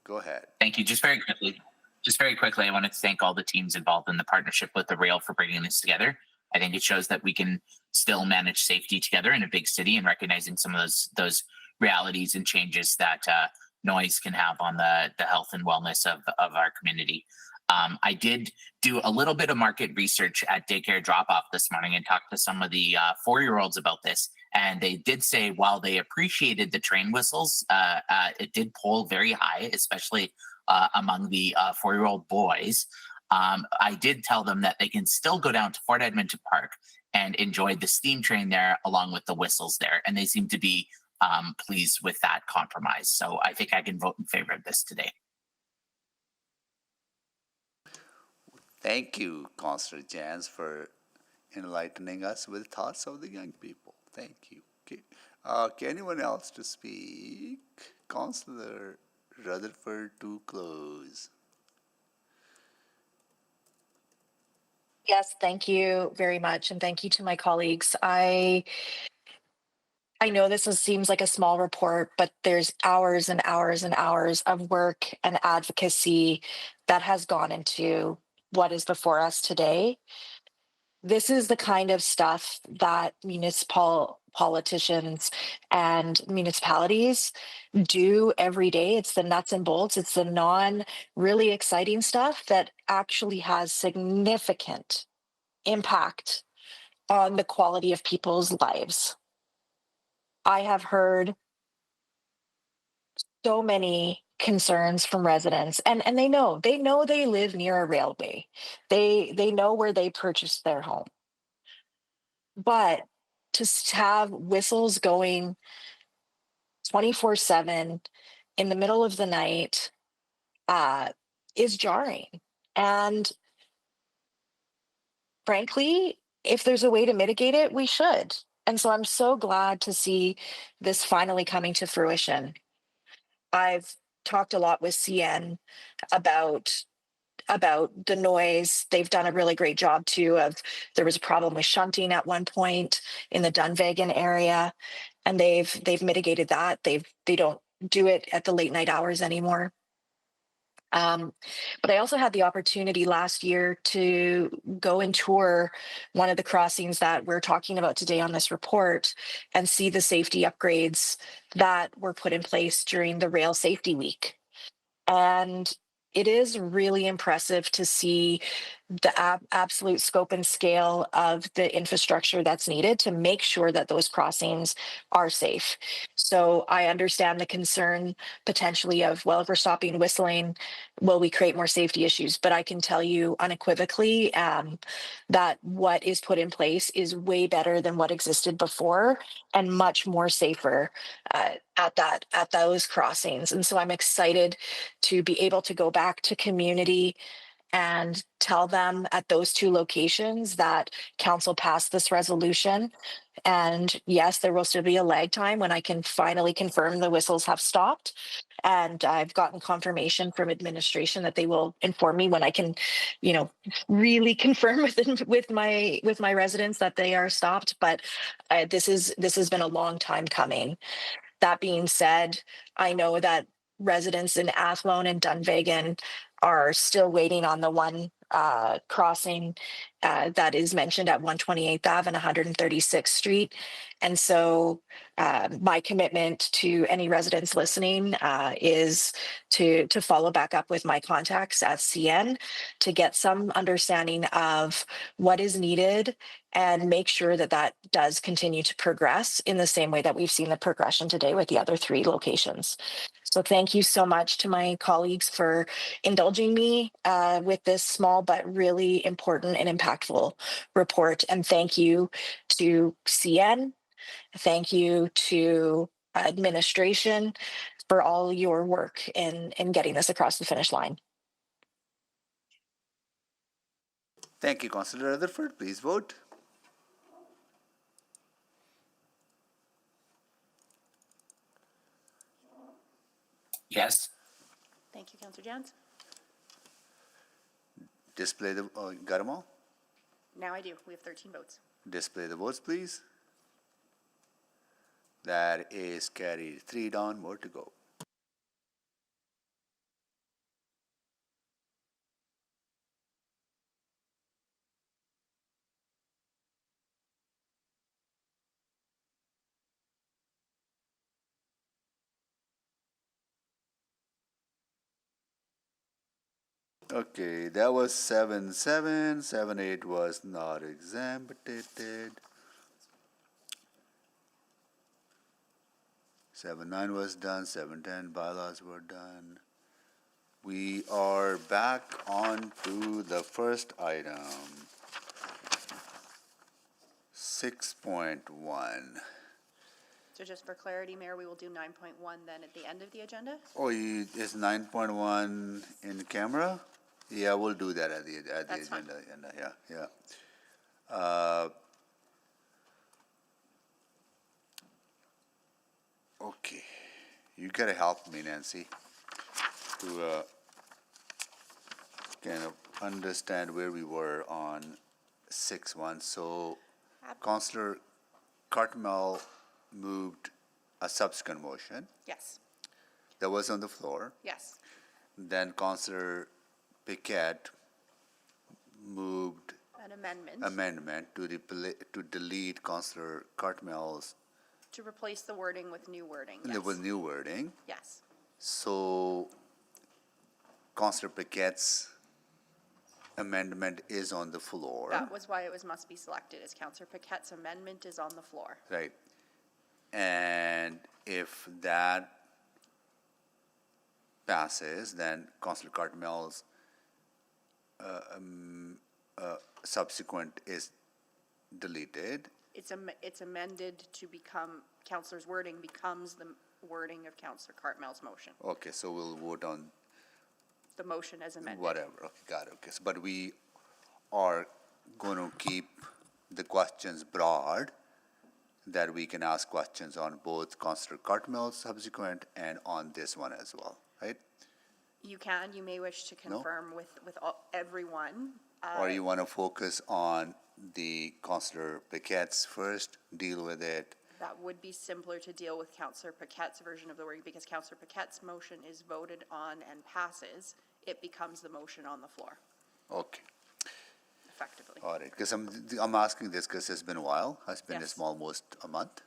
go ahead. Thank you. Just very quickly, I wanted to thank all the teams involved in the partnership with the rail for bringing this together. I think it shows that we can still manage safety together in a big city and recognizing some of those realities and changes that noise can have on the health and wellness of our community. I did do a little bit of market research at daycare drop-off this morning and talked to some of the 4-year-olds about this. And they did say while they appreciated the train whistles, it did poll very high, especially among the 4-year-old boys. I did tell them that they can still go down to Fort Edmonton Park and enjoy the steam train there along with the whistles there. And they seem to be pleased with that compromise. So I think I can vote in favor of this today. Thank you, Councillor Jans, for enlightening us with thoughts of the young people. Thank you. Okay. Anyone else to speak? Councillor Rutherford to close. Yes, thank you very much. And thank you to my colleagues. I know seems like a small report, but there's hours and hours and hours of work and advocacy that has gone into what is before us today. This is the kind of stuff that politicians and municipalities do every day. It's the nuts and bolts. It's the really exciting stuff that actually has significant impact on the quality of people's lives. I have heard so many concerns from residents, and they know they live near a railway. They know where they purchased their home. But to have whistles going 24/7 in the middle of the night is jarring. And frankly, if there's a way to mitigate it, we should. And so I'm so glad to see this finally coming to fruition. I've talked a lot with CN about the noise. They've done a really great job too there was a problem with shunting at one point in the Dunvegan area, and they've mitigated that. They don't do it at the late night hours anymore. But I also had the opportunity last year to go and tour one of the crossings that we're talking about today on this report and see the safety upgrades that were put in place during the Rail Safety Week. And it is really impressive to see the absolute scope and scale of the infrastructure that's needed to make sure that those crossings are safe. So I understand the concern potentially of, well, if we're stopping whistling, will we create more safety issues? But I can tell you unequivocally that what is put in place is way better than what existed before and much more safer at those crossings. And so I'm excited to be able to go back to community and tell them at those 2 locations that council passed this resolution. And yes, there will still be a lag time when I can finally confirm the whistles have stopped. And I've gotten confirmation from administration that they will inform me when I can, really confirm with my residents that they are stopped. But this has been a long time coming. That being said, I know that residents in Athlone and Dunvegan are still waiting on the one crossing that is mentioned at 128th Ave and 136th Street. And so my commitment to any residents listening is to follow back up with my contacts at CN to get some understanding of what is needed and make sure that that does continue to progress in the same way that we've seen the progression today with the other 3 locations. So thank you so much to my colleagues for indulging me with this small but really important and impactful report. And thank you to CN. Thank you to administration for all your work in getting this across the finish line. Thank you, Councillor Rutherford. Please vote. Yes. Thank you, Councillor Jans. Display the, got them all? Now I do. We have 13 votes. Display the votes, please. That is carried. 3 down, more to go. Okay, that was 7-7. 7-8 was not exempted. 7-9 was done. 7-10 bylaws were done. We are back on to the first item. 6.1. So just for clarity, Mayor, we will do 9.1 then at the end of the agenda? Oh, is 9.1 in the camera? Yeah, we'll do that at the That's fine. agenda. Yeah. Okay, you gotta help me, Nancy, to kind of understand where we were on 6.1. So, Councillor Cartmel moved a subsequent motion Yes. that was on the floor. Yes. Then Councillor Piquet moved An amendment. amendment to delete Councillor Cartmel's To replace the wording with new wording, yes. with new wording. Yes. So Councillor Piquet's amendment is on the floor. That was why it must be selected, as Councillor Paquette's amendment is on the floor. Right. And if that passes, then Councillor Cartmel's subsequent is deleted. It's amended to become, Councillor's wording becomes the wording of Councillor Cartmel's motion. Okay, so we'll vote on The motion as amended. whatever. Okay, got it. Okay, so, but we are going to keep the questions broad, that we can ask questions on both Councillor Cartmel's subsequent and on this one as well, right? You may wish to confirm with everyone. Or you want to focus on the Councillor Paquette's first, deal with it? That would be simpler to deal with Councillor Paquette's version of the wording, because Councillor Paquette's motion is voted on and passes. It becomes the motion on the floor, Okay, effectively. all right, because I'm asking this because it's been a while. It's been Yes. almost a month,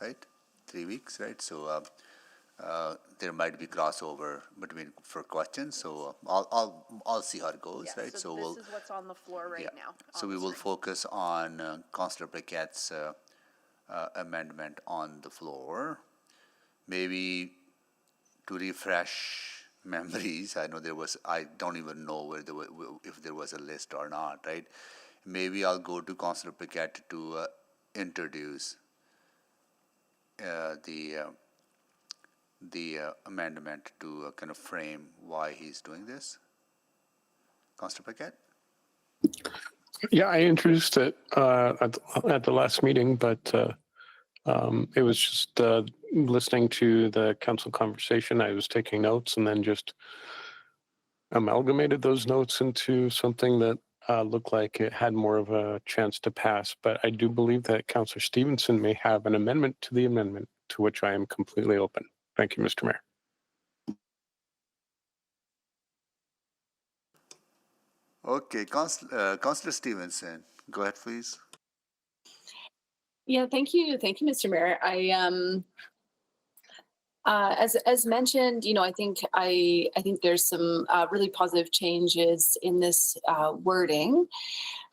right? 3 weeks, right? So there might be crossover for questions. So I'll see how it goes, Yeah, right? so we'll, this is what's on the floor right yeah. now. So on we the will screen. focus on Councillor Paquette's amendment on the floor. Maybe to refresh memories, I know I don't even know if there was a list or not, right? Maybe I'll go to Councillor Paquette to introduce the amendment to kind of frame why he's doing this. Councillor Paquette? Yeah, I introduced it at the last meeting, but it was just listening to the council conversation. I was taking notes and then just amalgamated those notes into something that looked like it had more of a chance to pass. But I do believe that Councillor Stevenson may have an amendment to the amendment, to which I am completely open. Thank you, Mr. Mayor. Okay, Councillor Stevenson, go ahead, please. Yeah, thank you, Mr. Mayor. As mentioned, I think there's some really positive changes in this wording.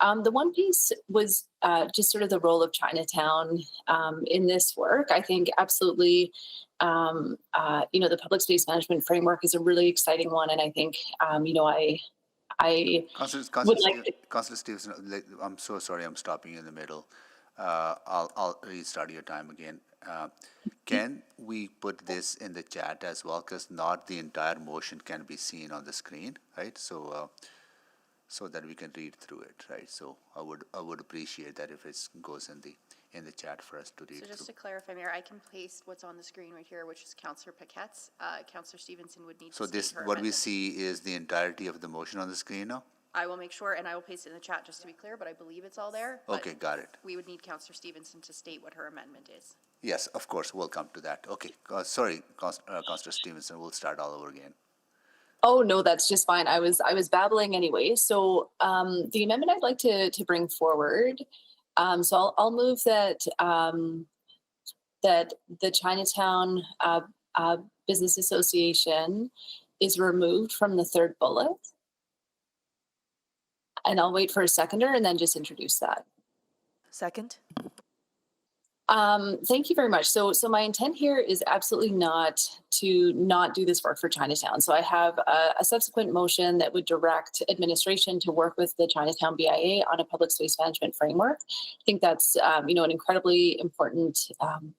The one piece was just sort of the role of Chinatown in this work. I think absolutely, the public space management framework is a really exciting one, and I think, I would like to. Councillor Stevenson, I'm so sorry, I'm stopping you in the middle. I'll restart your time again. Can we put this in the chat as well? Because not the entire motion can be seen on the screen, right? So, so that we can read through it, right? So I would appreciate that if it goes in the chat for us to read So just through. to clarify, Mayor, I can paste what's on the screen right here, which is Councillor Paquette's. Councillor Stevenson would need So to state this, her what we amendment. see is the entirety of the motion on the screen now? I will make sure, and I will paste it in the chat just to be clear, but I believe it's all there. But Okay, got it. we would need Councillor Stevenson to state what her amendment is. Yes, of course, we'll come to that. Okay, sorry, Councillor Stevenson, we'll start all over again. Oh, no, that's just fine. I was babbling anyway. So the amendment I'd like to bring forward. So I'll move that that the Chinatown Business Association is removed from the third bullet. And I'll wait for a seconder and then just introduce that. Second? Thank you very much. So my intent here is absolutely not to not do this work for Chinatown. So I have a subsequent motion that would direct administration to work with the Chinatown BIA on a public space management framework. I think that's an incredibly important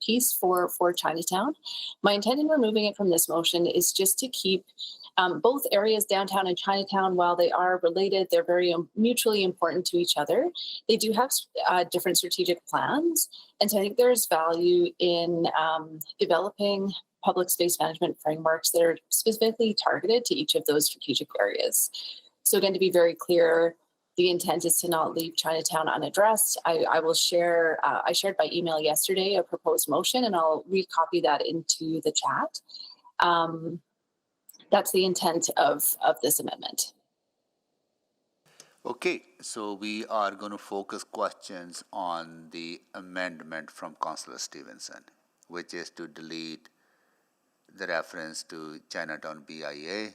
piece for Chinatown. My intent in removing it from this motion is just to keep both areas, downtown and Chinatown, while they are related, they're very mutually important to each other. They do have different strategic plans. And so I think there's value in developing public space management frameworks that are specifically targeted to each of those strategic areas. So again, to be very clear, the intent is to not leave Chinatown unaddressed. I will share, I shared by email yesterday a proposed motion, and I'll recopy that into the chat. That's the intent of this amendment. Okay, so we are going to focus questions on the amendment from Councillor Stevenson, which is to delete the reference to Chinatown BIA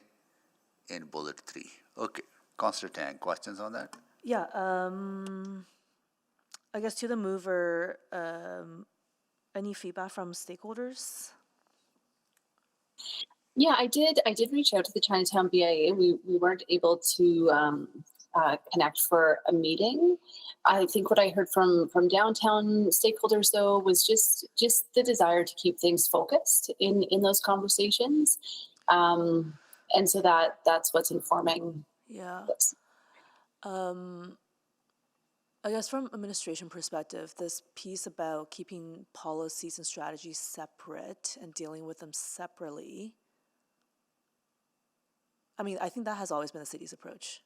in bullet 3. Okay, Councillor Tang, questions on that? Yeah, I guess to the mover, any feedback from stakeholders? Yeah, I did reach out to the Chinatown BIA. We weren't able to connect for a meeting. I think what I heard from downtown stakeholders though was just the desire to keep things focused in those conversations, and so that's what's informing. Yeah. This. I guess from administration perspective, this piece about keeping policies and strategies separate and dealing with them separately, I mean, I think that has always been the city's approach,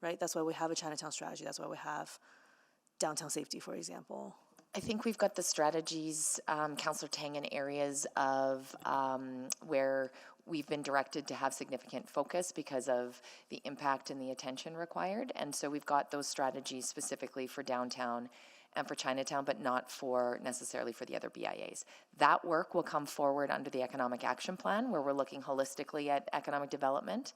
right? That's why we have a Chinatown strategy. That's why we have downtown safety, for example. I think we've got the strategies, Councillor Tang, in areas of where we've been directed to have significant focus because of the impact and the attention required. And so we've got those strategies specifically for downtown and for Chinatown, but not for necessarily for the other BIAs. That work will come forward under the Economic Action Plan, where we're looking holistically at economic development.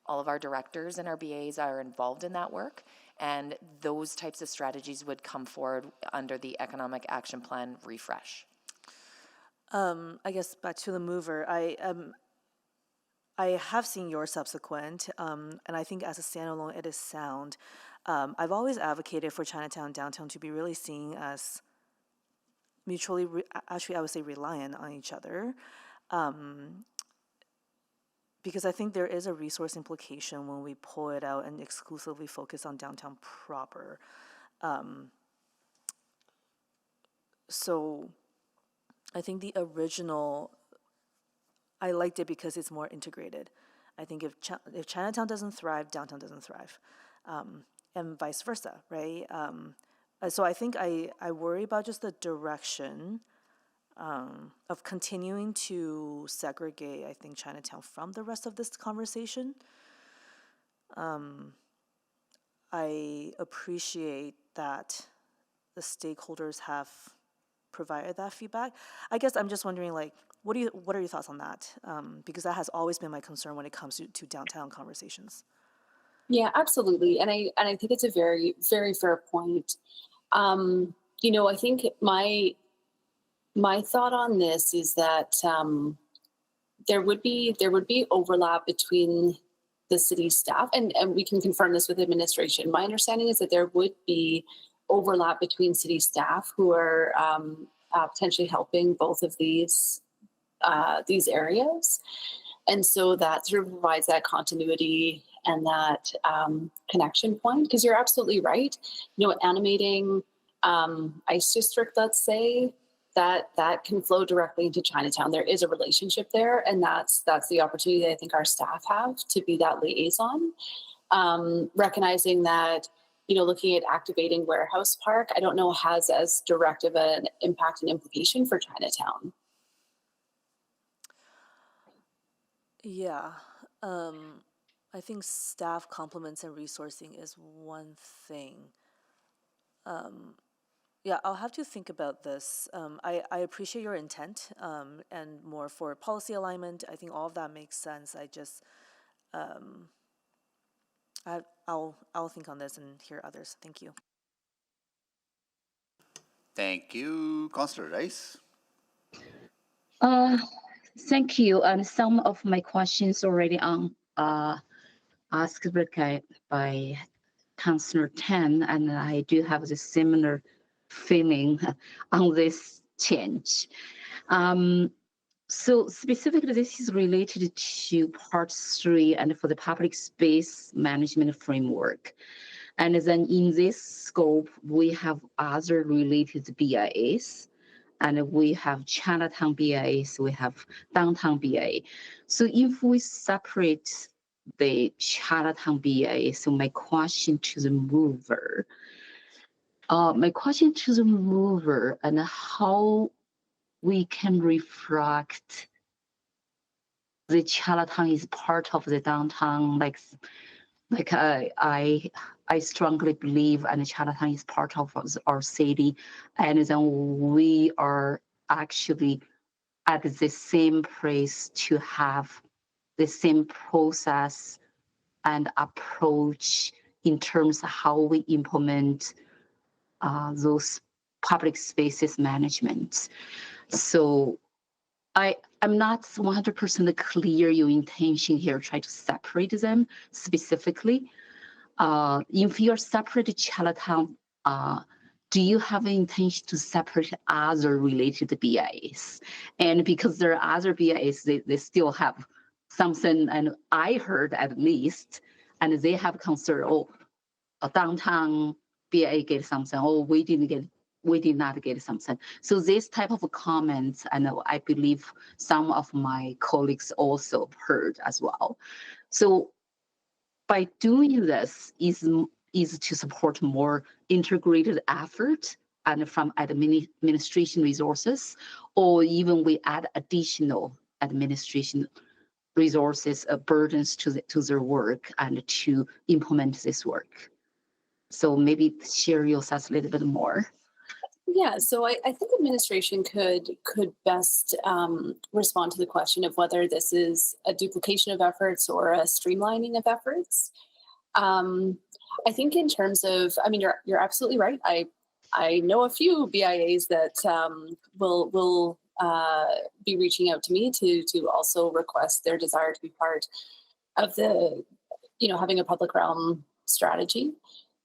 All of our directors and our BAs are involved in that work, and those types of strategies would come forward under the Economic Action Plan refresh. I guess back to the mover, I have seen your subsequent, and I think as a standalone, it is sound. I've always advocated for Chinatown downtown to be really seen as mutually, actually I would say reliant on each other. Because I think there is a resource implication when we pull it out and exclusively focus on downtown proper. So I think the original, I liked it because it's more integrated. I think if Chinatown doesn't thrive, downtown doesn't thrive, and vice versa, right? So I think I worry about just the direction of continuing to segregate, I think, Chinatown from the rest of this conversation. I appreciate that the stakeholders have provided that feedback. I guess I'm just wondering, like, what are your thoughts on that? Because that has always been my concern when it comes to downtown conversations. Yeah, absolutely. And I think it's a very, very fair point. I think my thought on this is that there would be overlap between the city staff, and we can confirm this with administration. My understanding is that there would be overlap between city staff who are potentially helping both of these areas. And so that sort of provides that continuity and that connection point, because you're absolutely right. Animating Ice District, let's say, that can flow directly into Chinatown. There is a relationship there, and that's the opportunity that I think our staff have to be that liaison. Recognizing that, looking at activating Warehouse Park, I don't know has as direct of an impact and implication for Chinatown. Yeah, I think staff complements and resourcing is one thing. Yeah, I'll have to think about this. I appreciate your intent, and more for policy alignment. I think all of that makes sense. I just, I'll think on this and hear others. Thank you. Thank you, Councillor Rice. Thank you. And some of my questions already asked by Councillor Tan, and I do have the similar feeling on this change. So specifically, this is related to Part 3 and for the public space management framework. And then in this scope, we have other related BIAs, and we have Chinatown BIAs, we have downtown BIA. So if we separate the Chinatown BIA, so my question to the mover, and how we can reflect the Chinatown is part of the downtown, like I strongly believe, and Chinatown is part of our city, and then we are actually at the same place to have the same process and approach in terms of how we implement those public spaces management. So I'm not 100% clear your intention here, try to separate them specifically. If you're separate Chinatown, do you have an intention to separate other related BIAs? And because there are other BIAs, they still have something, and I heard at least, and they have concern, a downtown BIA get something, we did not get something. So this type of comments, and I believe some of my colleagues also heard as well. So by doing this is to support more integrated effort and from administration resources, or even we add additional administration resources, burdens to their work and to implement this work. So maybe share your thoughts a little bit more. Yeah, so I think administration could best respond to the question of whether this is a duplication of efforts or a streamlining of efforts. I think in terms of, you're absolutely right. I know a few BIAs that will be reaching out to me to also request their desire to be part of the, having a public realm strategy.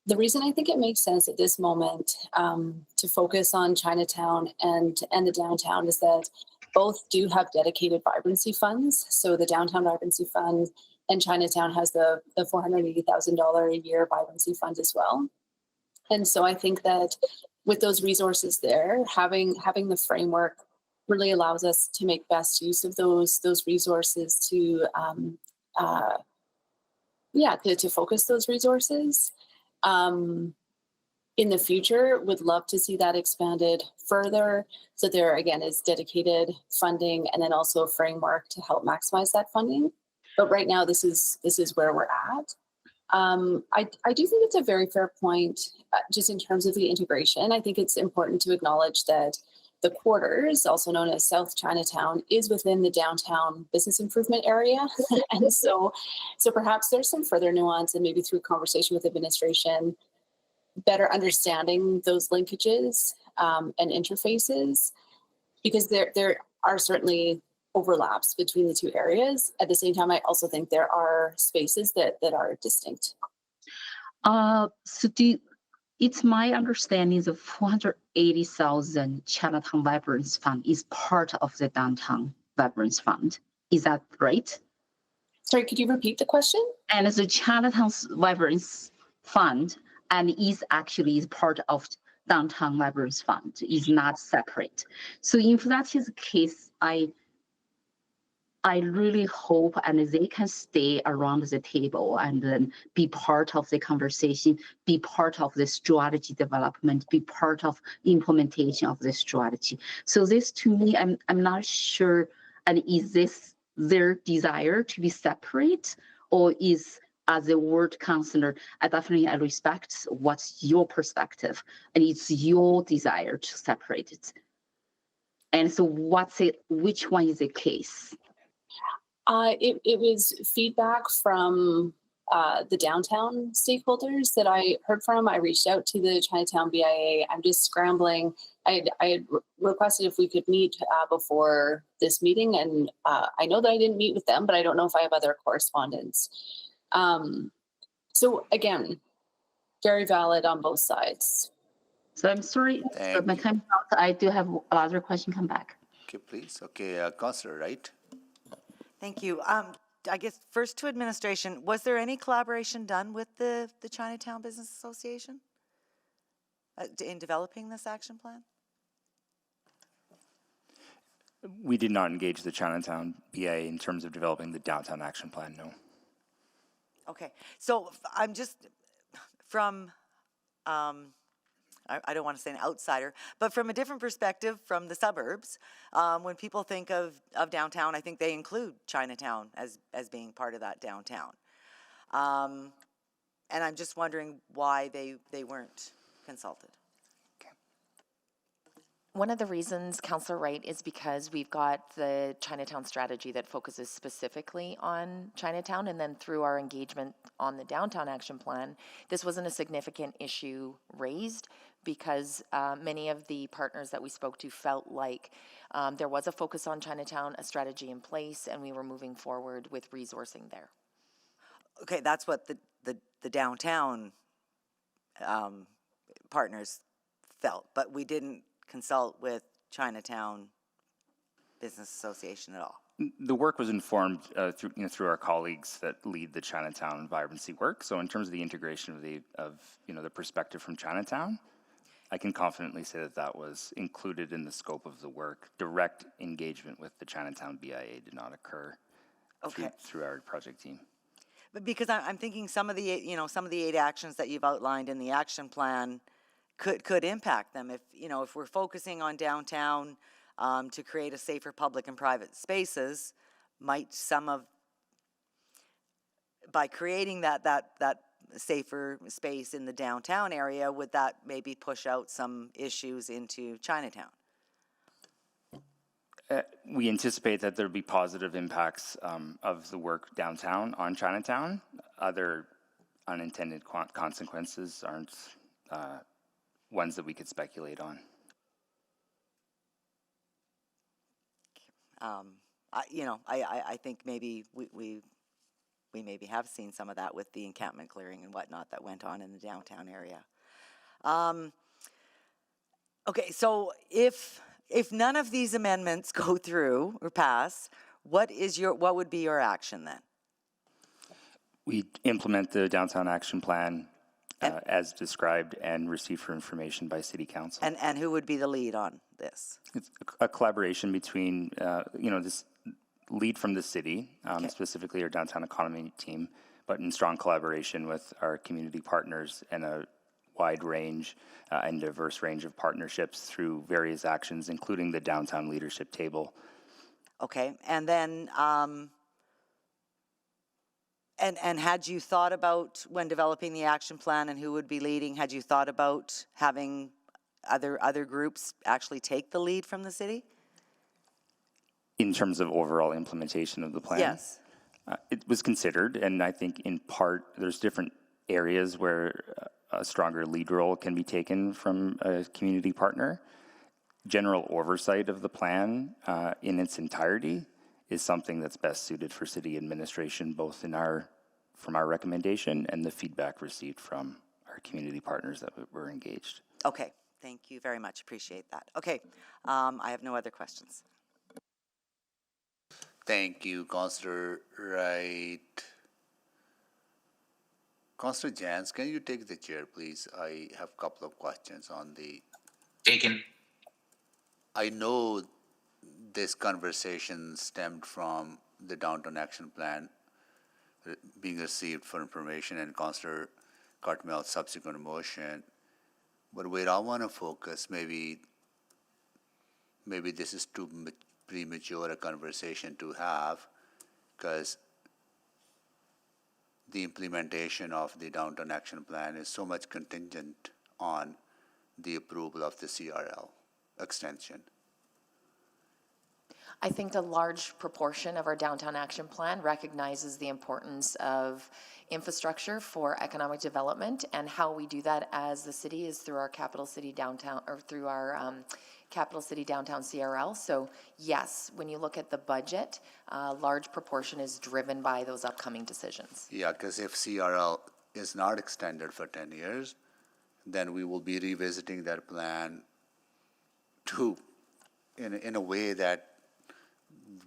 The reason I think it makes sense at this moment to focus on Chinatown and the downtown is that both do have dedicated vibrancy funds. So the Downtown Vibrancy Fund and Chinatown has the $480,000 a year vibrancy fund as well. And so I think that with those resources there, having the framework really allows us to make best use of those resources to focus those resources. In the future, would love to see that expanded further. So there again is dedicated funding and then also a framework to help maximize that funding. But right now, this is where we're at. I do think it's a very fair point, just in terms of the integration. I think it's important to acknowledge that the quarters, also known as South Chinatown, is within the downtown business improvement area. And so perhaps there's some further nuance, and maybe through conversation with administration, better understanding those linkages and interfaces, because there are certainly overlaps between the two areas. At the same time, I also think there are spaces that are distinct. It's my understanding the 480,000 Chinatown Vibrance Fund is part of the Downtown Vibrance Fund. Is that right? Sorry, could you repeat the question? And the Chinatown Vibrance Fund and is part of Downtown Vibrance Fund, is not separate. So if that is the case, I really hope and they can stay around the table and then be part of the conversation, be part of the strategy development, be part of implementation of the strategy. So this, to me, I'm not sure, and is this their desire to be separate, or is, as a ward councillor, I respect what's your perspective, and it's your desire to separate it. And so which one is the case? It was feedback from the downtown stakeholders that I heard from. I reached out to the Chinatown BIA. I'm just scrambling. I had requested if we could meet before this meeting, and I know that I didn't meet with them, but I don't know if I have other correspondence. So again, very valid on both sides. So I'm sorry, but my time is out. I do have another question come back. Okay, please. Okay, Councillor Wright. Thank you. I guess first to administration, was there any collaboration done with the Chinatown Business Association in developing this action plan? We did not engage the Chinatown BIA in terms of developing the downtown action plan, no. Okay, so I'm just from, I don't want to say an outsider, but from a different perspective from the suburbs, when people think of downtown, I think they include Chinatown as being part of that downtown. And I'm just wondering why they weren't consulted. One of the reasons, Councillor Wright, is because we've got the Chinatown strategy that focuses specifically on Chinatown, and then through our engagement on the downtown action plan, this wasn't a significant issue raised because many of the partners that we spoke to felt like there was a focus on Chinatown, a strategy in place, and we were moving forward with resourcing there. Okay, that's what the downtown partners felt, but we didn't consult with Chinatown Business Association at all. The work was informed through our colleagues that lead the Chinatown vibrancy work. So in terms of the integration of the perspective from Chinatown, I can confidently say that was included in the scope of the work. Direct engagement with the Chinatown BIA did not occur through our project team. But because I'm thinking some of the 8 actions that you've outlined in the action plan could impact them. If we're focusing on downtown to create a safer public and private spaces, might by creating that safer space in the downtown area, would that maybe push out some issues into Chinatown? We anticipate that there will be positive impacts of the work downtown on Chinatown. Other unintended consequences aren't ones that we could speculate on. I think maybe we maybe have seen some of that with the encampment clearing and whatnot that went on in the downtown area. Okay, so if none of these amendments go through or pass, what would be your action then? We implement the downtown action plan as described and receive for information by City Council. And who would be the lead on this? It's a collaboration between, this lead from the city, specifically our downtown economy team, but in strong collaboration with our community partners and a wide range and diverse range of partnerships through various actions, including the downtown leadership table. Okay, and then And had you thought about, when developing the action plan and who would be leading, had you thought about having other groups actually take the lead from the city? In terms of overall implementation of the plan? Yes. It was considered, and I think in part, there's different areas where a stronger lead role can be taken from a community partner. General oversight of the plan in its entirety is something that's best suited for city administration, both from our recommendation and the feedback received from our community partners that were engaged. Okay, thank you very much. Appreciate that. Okay, I have no other questions. Thank you, Councillor Wright. Councillor Jans, can you take the chair, please? I have a couple of questions on the... Taken. I know this conversation stemmed from the Downtown Action Plan being received for information and Councillor Cartmel's subsequent motion. But where I want to focus, maybe this is too premature a conversation to have, because the implementation of the Downtown Action Plan is so much contingent on the approval of the CRL extension. I think a large proportion of our downtown action plan recognizes the importance of infrastructure for economic development, and how we do that as the city is through our capital city downtown, or through our capital city downtown CRL. So yes, when you look at the budget, a large proportion is driven by those upcoming decisions. Yeah, because if CRL is not extended for 10 years, then we will be revisiting that plan to, in a way that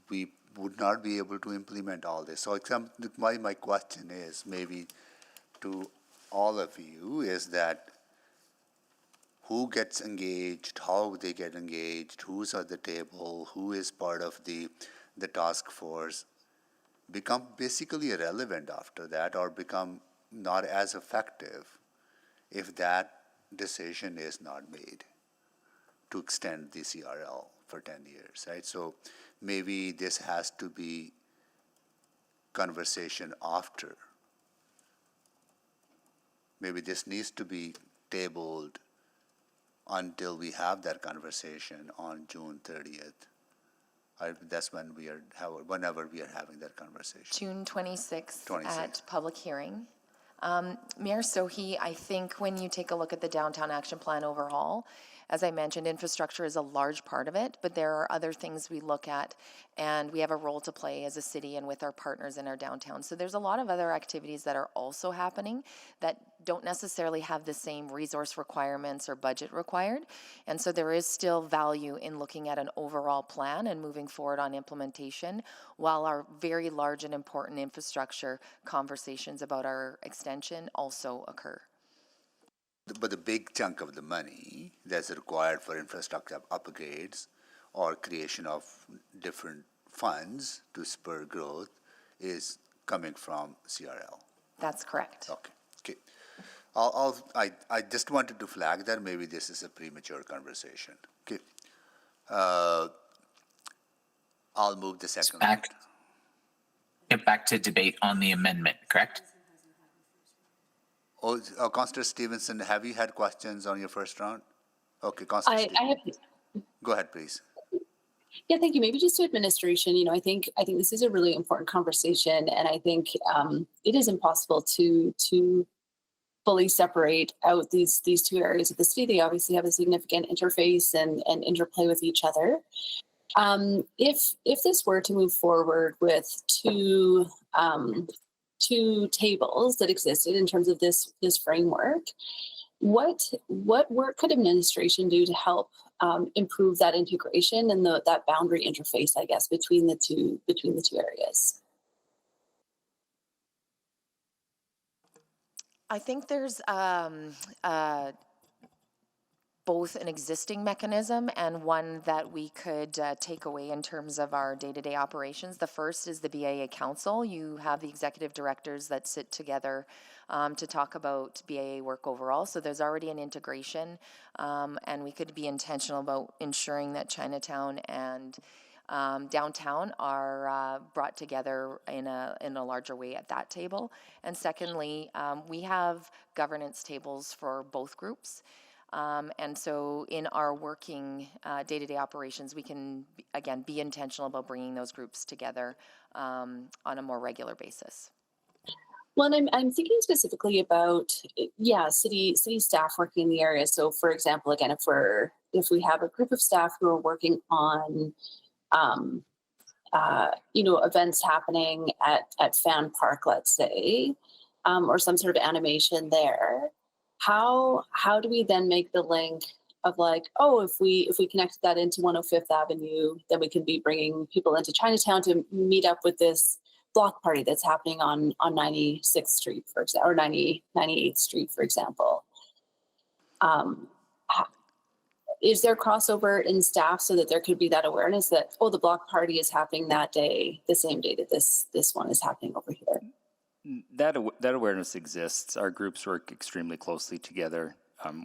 we would not be able to implement all this. So my question is, maybe to all of you, is that who gets engaged, how they get engaged, who's at the table, who is part of the task force, become basically irrelevant after that, or become not as effective if that decision is not made to extend the CRL for 10 years, right? So maybe this has to be conversation after. Maybe this needs to be tabled until we have that conversation on June 30th. That's when whenever we are having that conversation. June 26th at public hearing. Mayor Sohi, I think when you take a look at the downtown action plan overall, as I mentioned, infrastructure is a large part of it, but there are other things we look at, and we have a role to play as a city and with our partners in our downtown. So there's a lot of other activities that are also happening that don't necessarily have the same resource requirements or budget required. And so there is still value in looking at an overall plan and moving forward on implementation, while our very large and important infrastructure conversations about our extension also occur. But the big chunk of the money that's required for infrastructure upgrades or creation of different funds to spur growth is coming from CRL. That's correct. Okay. I just wanted to flag that maybe this is a premature conversation. Okay. I'll move the second round. Get back to debate on the amendment, correct? Oh, Councillor Stevenson, have you had questions on your first round? Okay, Councillor go ahead, please. Yeah, thank you. Maybe just to administration, I think this is a really important conversation, and I think it is impossible to fully separate out these two areas of the city. They obviously have a significant interface and interplay with each other. If this were to move forward with two tables that existed in terms of this framework, what work could administration do to help improve that integration and that boundary interface, I guess, between the two areas? I think there's both an existing mechanism and one that we could take away in terms of our day-to-day operations. The first is the BIA Council. You have the executive directors that sit together to talk about BIA work overall. So there's already an integration, and we could be intentional about ensuring that Chinatown and downtown are brought together in a larger way at that table. And secondly, we have governance tables for both groups. And so in our working day-to-day operations, we can, again, be intentional about bringing those groups together on a more regular basis. Well, and I'm thinking specifically about, city staff working in the area. So for example, again, if we have a group of staff who are working on events happening at Fan Park, let's say, or some sort of animation there, how do we then make the link of like, oh, if we connect that into 105th Avenue, then we can be bringing people into Chinatown to meet up with this block party that's happening on 96th Street, for example, or 98th Street, for example. Is there crossover in staff so that there could be that awareness that, oh, the block party is happening that day, the same day that this one is happening over here? That awareness exists. Our groups work extremely closely together.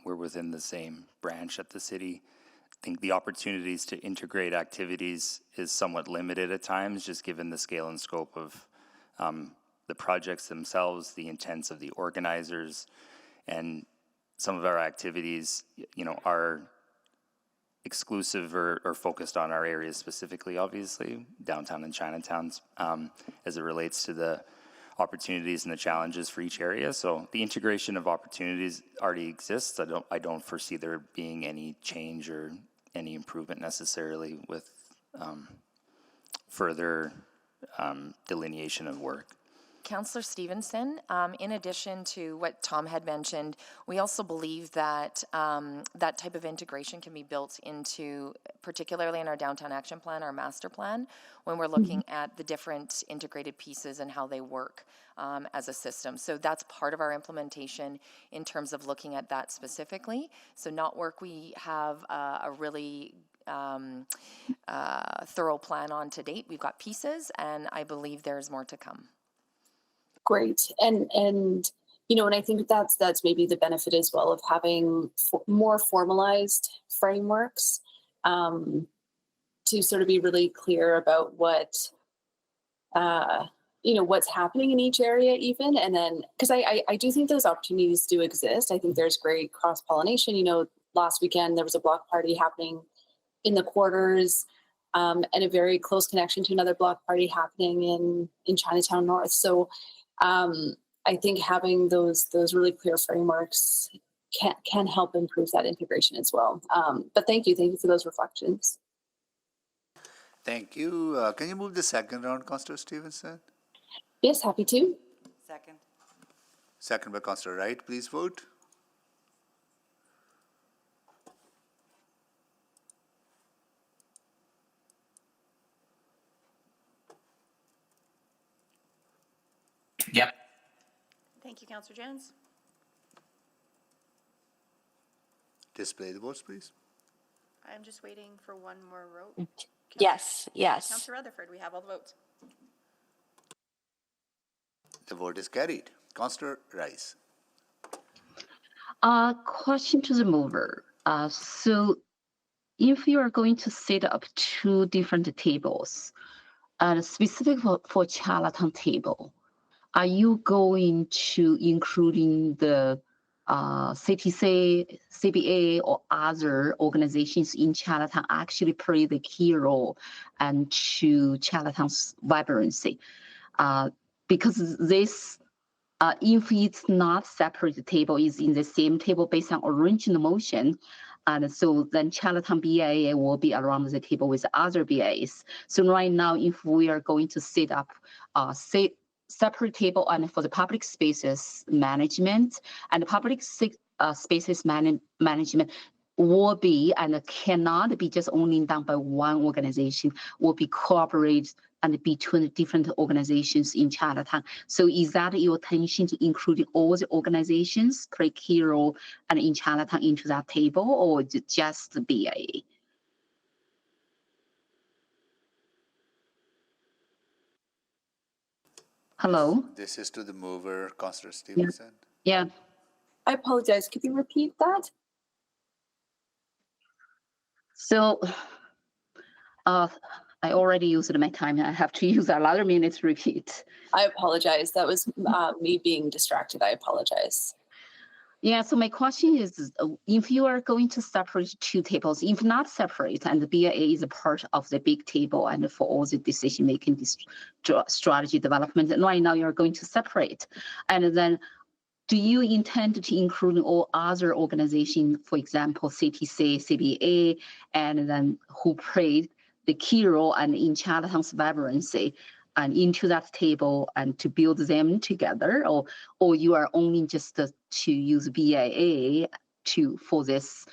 We're within the same branch at the city. I think the opportunities to integrate activities is somewhat limited at times, just given the scale and scope of the projects themselves, the intents of the organizers, and some of our activities, are exclusive or focused on our areas specifically, obviously, downtown and Chinatowns, as it relates to the opportunities and the challenges for each area. So the integration of opportunities already exists. I don't foresee there being any change or any improvement necessarily with further delineation of work. Councillor Stevenson, in addition to what Tom had mentioned, we also believe that that type of integration can be built into, particularly in our downtown action plan, our master plan, when we're looking at the different integrated pieces and how they work as a system. So that's part of our implementation in terms of looking at that specifically. So not work we have a really thorough plan on to date. We've got pieces, and I believe there's more to come. Great. And and I think that's maybe the benefit as well of having more formalized frameworks to sort of be really clear about what what's happening in each area even. And then, because I do think those opportunities do exist. I think there's great cross-pollination. Last weekend there was a block party happening in the quarters, and a very close connection to another block party happening in Chinatown North. So I think having those really clear frameworks can help improve that integration as well. But thank you for those reflections. Thank you. Can you move the second round, Councillor Stevenson? Yes, happy to. Second. Second by Councillor Wright. Please vote. Yep. Thank you, Councillor Jones. Display the votes, please. I'm just waiting for one more vote. Yes. Councillor Rutherford, we have all the votes. The vote is carried. Councillor Rice. Question to the mover. So if you are going to set up two different tables, specific for Charlottetown table, are you going to including the CTC, CBA, or other organizations in Charlottetown actually play the key role and to Charlottetown's vibrancy? Because this, if it's not separate table, is in the same table based on original motion, and so then Charlottetown BIA will be around the table with other BIAs. So right now, if we are going to set up separate table and for the public spaces management, and the public spaces management will be and cannot be just only done by one organization, will be cooperate and between different organizations in Charlottetown. So is that your intention to include all the organizations play key role and in Charlottetown into that table, or just the BIA? Hello? This is to the mover, Councillor Stevenson. Yeah. I apologize. Could you repeat that? So I already used my time. I have to use another minute to repeat. I apologize. That was me being distracted. I apologize. Yeah, so my question is, if you are going to separate two tables, if not separate, and the BIA is a part of the big table and for all the decision-making strategy development, and right now you're going to separate, and then do you intend to include all other organizations, for example, CTC, CBA, and then who played the key role and in Chinatown's vibrancy, and into that table and to build them together, or you are only just to use BIA for this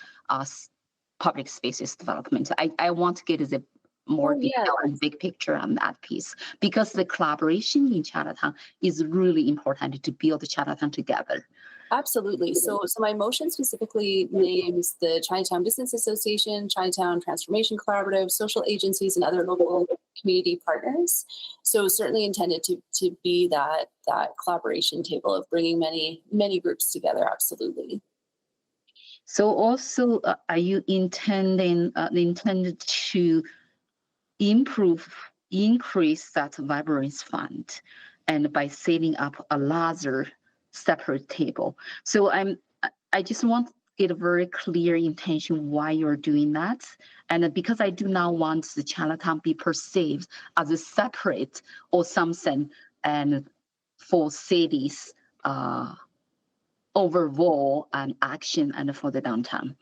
public spaces development? I want to get the more detail and big picture on that piece, because the collaboration in Chinatown is really important to build Chinatown together. Absolutely. So my motion specifically names the Chinatown Business Association, Chinatown Transformation Collaborative, social agencies, and other local community partners. So certainly intended to be that collaboration table of bringing many groups together. Absolutely. So also, are you intended to increase that vibrance fund, and by setting up a larger separate table? So I just want to get a very clear intention why you're doing that. And because I do not want the Chinatown be perceived as a separate or something, and for cities overall and action and for the downtown.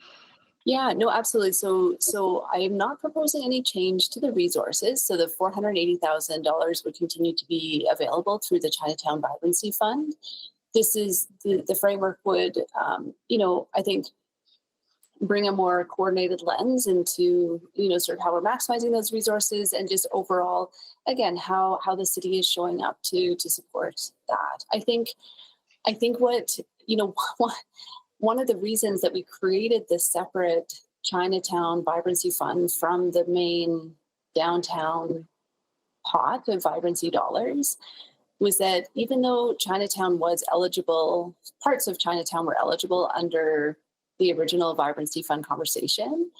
Yeah, no, absolutely. So I am not proposing any change to the resources. So the $480,000 would continue to be available through the Chinatown Vibrancy Fund. This is the framework would, I think, bring a more coordinated lens into, sort of how we're maximizing those resources, and just overall, again, how the city is showing up to support that. I think what, one of the reasons that we created this separate Chinatown Vibrancy Fund from the main downtown pot of vibrancy dollars was that even though Chinatown was eligible, parts of Chinatown were eligible under the original Vibrancy Fund conversation,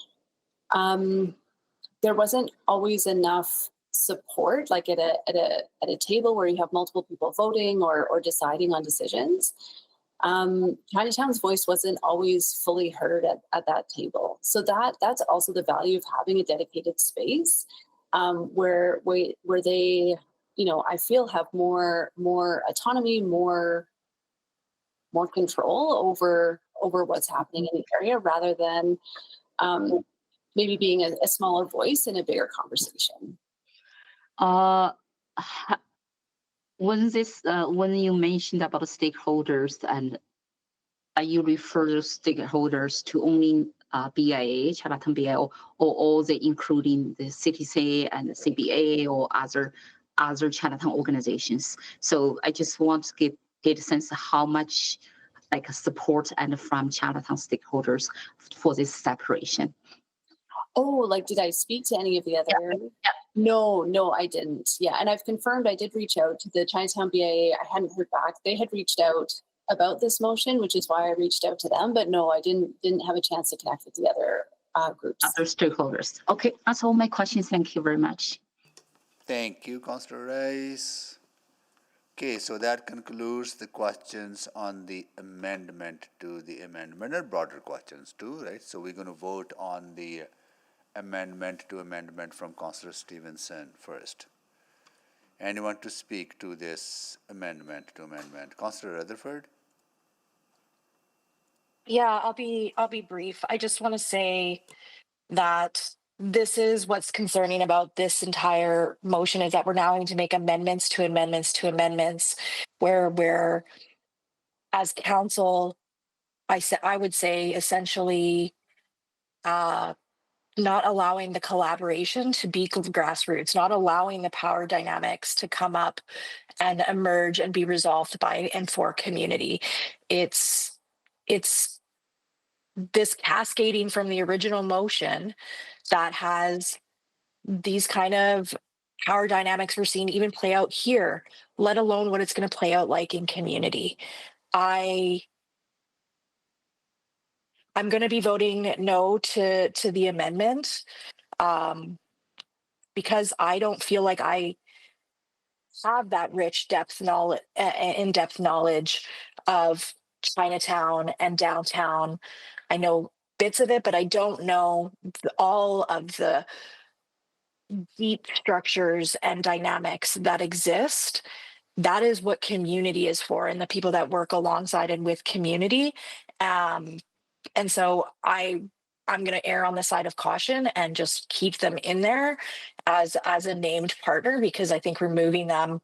there wasn't always enough support, like at a table where you have multiple people voting or deciding on decisions. Chinatown's voice wasn't always fully heard at that table. So that's also the value of having a dedicated space where they, I feel have more autonomy, more control over what's happening in the area, rather than maybe being a smaller voice in a bigger conversation. When you mentioned about the stakeholders, and you refer to stakeholders to only BIA, Chinatown BIA, or all the including the CTC and the CBA or other Chinatown organizations? So I just want to get a sense of how much like support and from Chinatown stakeholders for this separation. Oh, like, did I speak to any of the other? Yeah. No, I didn't. Yeah, and I've confirmed I did reach out to the Chinatown BIA. I hadn't heard back. They had reached out about this motion, which is why I reached out to them. But no, I didn't have a chance to connect with the other groups. Other stakeholders. Okay, that's all my questions. Thank you very much. Thank you, Councillor Rice. Okay, so that concludes the questions on the amendment to the amendment, or broader questions too, right? So we're going to vote on the amendment to amendment from Councillor Stevenson first. Anyone to speak to this amendment to amendment? Councillor Rutherford? Yeah, I'll be brief. I just want to say that this is what's concerning about this entire motion, is that we're now having to make amendments to amendments to amendments, where as council, I would say essentially not allowing the collaboration to be grassroots, not allowing the power dynamics to come up and emerge and be resolved by and for community. It's this cascading from the original motion that has these kind of power dynamics we're seeing even play out here, let alone what it's going to play out like in community. I'm going to be voting no to the amendment. because I don't feel like I have that rich depth knowledge, in-depth knowledge of Chinatown and downtown. I know bits of it, but I don't know all of the deep structures and dynamics that exist. That is what community is for, and the people that work alongside and with community. Um, and so I'm going to err on the side of caution and just keep them in there as a named partner, because I think removing them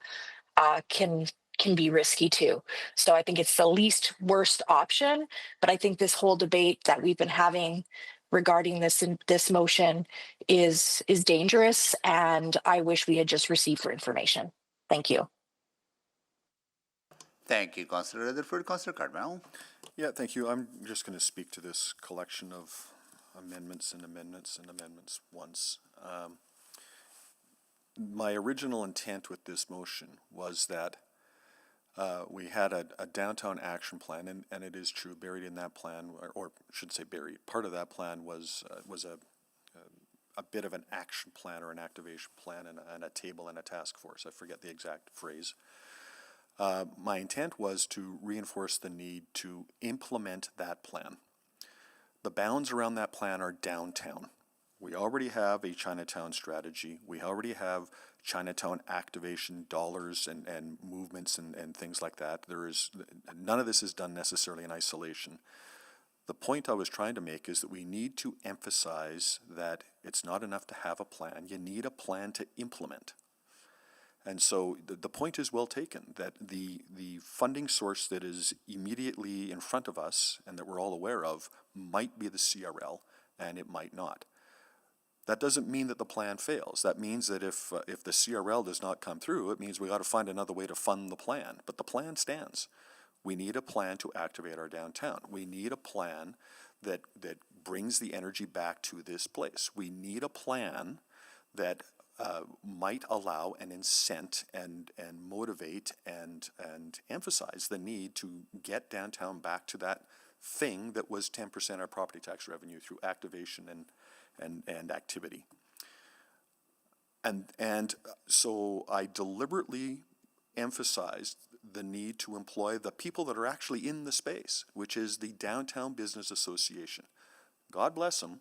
can be risky too. So I think it's the least worst option. But I think this whole debate that we've been having regarding this motion is dangerous, and I wish we had just received for information. Thank you. Thank you, Councillor Rutherford. Councillor Cardwell. Yeah, thank you. I'm just going to speak to this collection of amendments and amendments and amendments once. My original intent with this motion was that we had a downtown action plan, and it is true, buried in that plan, or should say buried, part of that plan was a bit of an action plan or an activation plan and a table and a task force. I forget the exact phrase. My intent was to reinforce the need to implement that plan. The bounds around that plan are downtown. We already have a Chinatown strategy. We already have Chinatown activation dollars and movements and things like that. None of this is done necessarily in isolation. The point I was trying to make is that we need to emphasize that it's not enough to have a plan. You need a plan to implement. And so the point is well taken, that the funding source that is immediately in front of us and that we're all aware of might be the CRL, and it might not. That doesn't mean that the plan fails. That means that if the CRL does not come through, it means we got to find another way to fund the plan. But the plan stands. We need a plan to activate our downtown. We need a plan that brings the energy back to this place. We need a plan that might allow and incent and motivate and emphasize the need to get downtown back to that thing that was 10% of our property tax revenue through activation and activity. And so I deliberately emphasized the need to employ the people that are actually in the space, which is the Downtown Business Association. God bless them.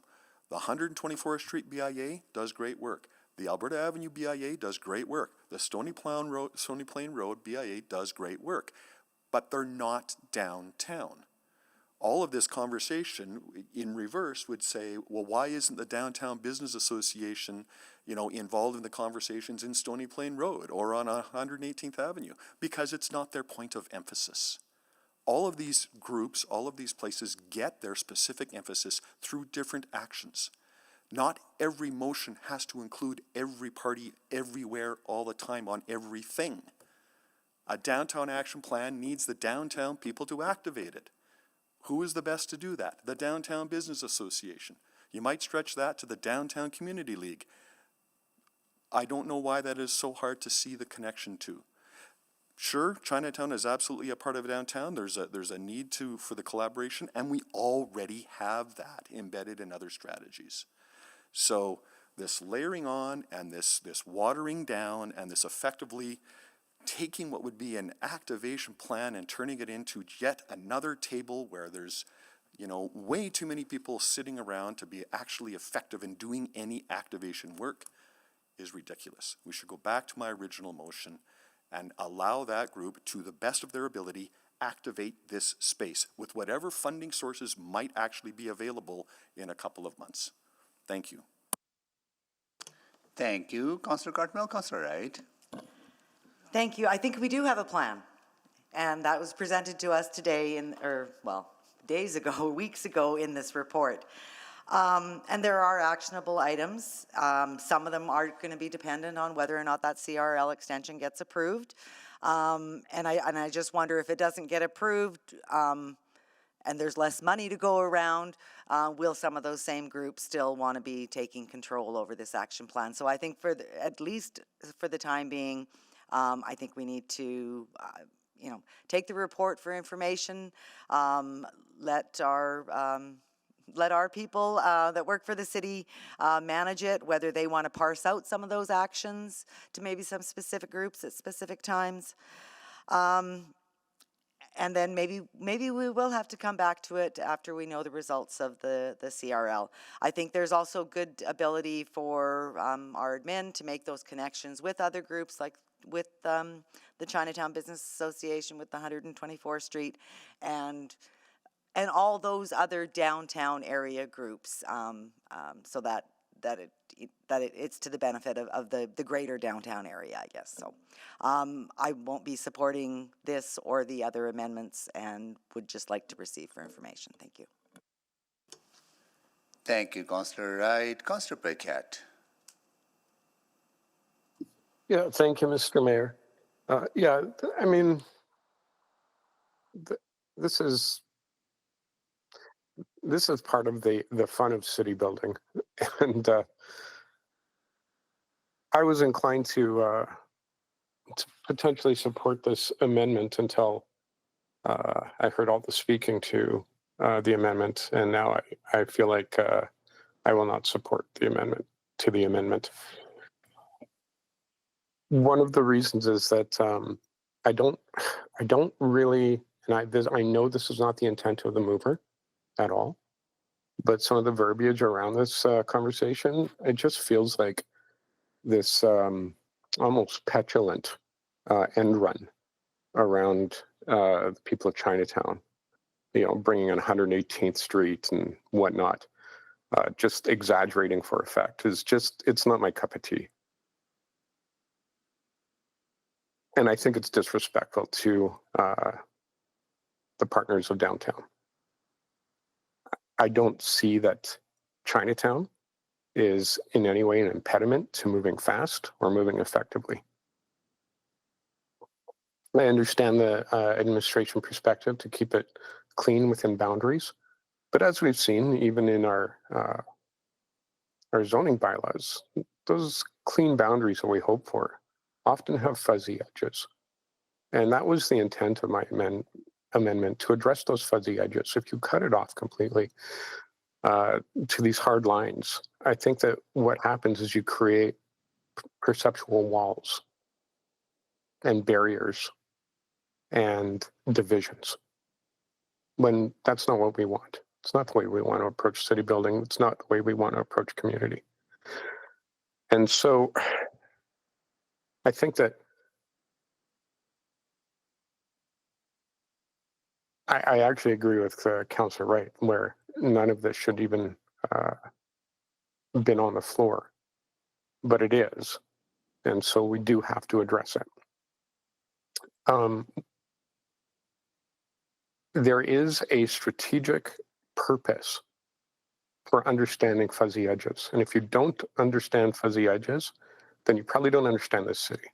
The 124th Street BIA does great work. The Alberta Avenue BIA does great work. The Stony Plain Road BIA does great work. But they're not downtown. All of this conversation in reverse would say, well, why isn't the Downtown Business Association, involved in the conversations in Stony Plain Road or on 118th Avenue? Because it's not their point of emphasis. All of these groups, all of these places get their specific emphasis through different actions. Not every motion has to include every party, everywhere, all the time, on everything. A downtown action plan needs the downtown people to activate it. Who is the best to do that? The Downtown Business Association. You might stretch that to the Downtown Community League. I don't know why that is so hard to see the connection to. Sure, Chinatown is absolutely a part of downtown. There's a need for the collaboration, and we already have that embedded in other strategies. So this layering on and this watering down and this effectively taking what would be an activation plan and turning it into yet another table where there's, way too many people sitting around to be actually effective in doing any activation work is ridiculous. We should go back to my original motion and allow that group, to the best of their ability, activate this space with whatever funding sources might actually be available in a couple of months. Thank you. Thank you, Councillor Cartmel. Councillor Wright. Thank you. I think we do have a plan. And that was presented to us today days ago, weeks ago in this report. And there are actionable items. Some of them are going to be dependent on whether or not that CRL extension gets approved. And I just wonder if it doesn't get approved and there's less money to go around, will some of those same groups still want to be taking control over this action plan? So I think at least for the time being, I think we need to, take the report for information, let our let our people that work for the city manage it, whether they want to parse out some of those actions to maybe some specific groups at specific times. And then maybe we will have to come back to it after we know the results of the CRL. I think there's also good ability for our admin to make those connections with other groups, like with the Chinatown Business Association, with the 124th Street, and all those other downtown area groups, so that it's to the benefit of the greater downtown area, I guess. So I won't be supporting this or the other amendments and would just like to receive for information. Thank you. Thank you, Councillor Wright. Councillor Paquette. Yeah, thank you, Mr. Mayor. Yeah, I mean, this is part of the fun of city building, and I was inclined to potentially support this amendment until I heard all the speaking to the amendment, and now I feel like I will not support the amendment to the amendment. One of the reasons is that I don't really, and I know this is not the intent of the mover at all, but some of the verbiage around this conversation, it just feels like this almost petulant end run around the people of Chinatown, you know, bringing in 118th Street and whatnot, just exaggerating for effect it's not my cup of tea. And I think it's disrespectful to the partners of downtown. I don't see that Chinatown is in any way an impediment to moving fast or moving effectively. I understand the administration perspective to keep it clean within boundaries, but as we've seen, even in our zoning bylaws, those clean boundaries that we hope for often have fuzzy edges. And that was the intent of my amendment, to address those fuzzy edges. If you cut it off completely to these hard lines, I think that what happens is you create perceptual walls and barriers and divisions, when that's not what we want. It's not the way we want to approach city building. It's not the way we want to approach community. And so I think that I actually agree with Councillor Wright, where none of this should even been on the floor, but it is. And so we do have to address it. There is a strategic purpose for understanding fuzzy edges. And if you don't understand fuzzy edges, then you probably don't understand this city.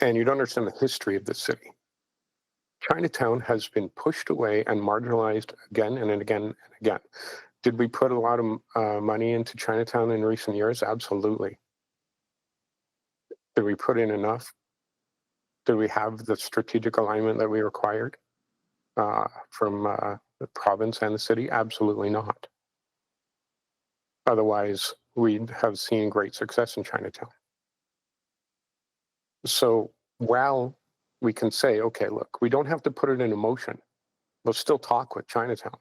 And you don't understand the history of this city. Chinatown has been pushed away and marginalized again and again and again. Did we put a lot of money into Chinatown in recent years? Absolutely. Did we put in enough? Did we have the strategic alignment that we required from the province and the city? Absolutely not. Otherwise, we'd have seen great success in Chinatown. So while we can say, okay, look, we don't have to put it into motion, we'll still talk with Chinatown.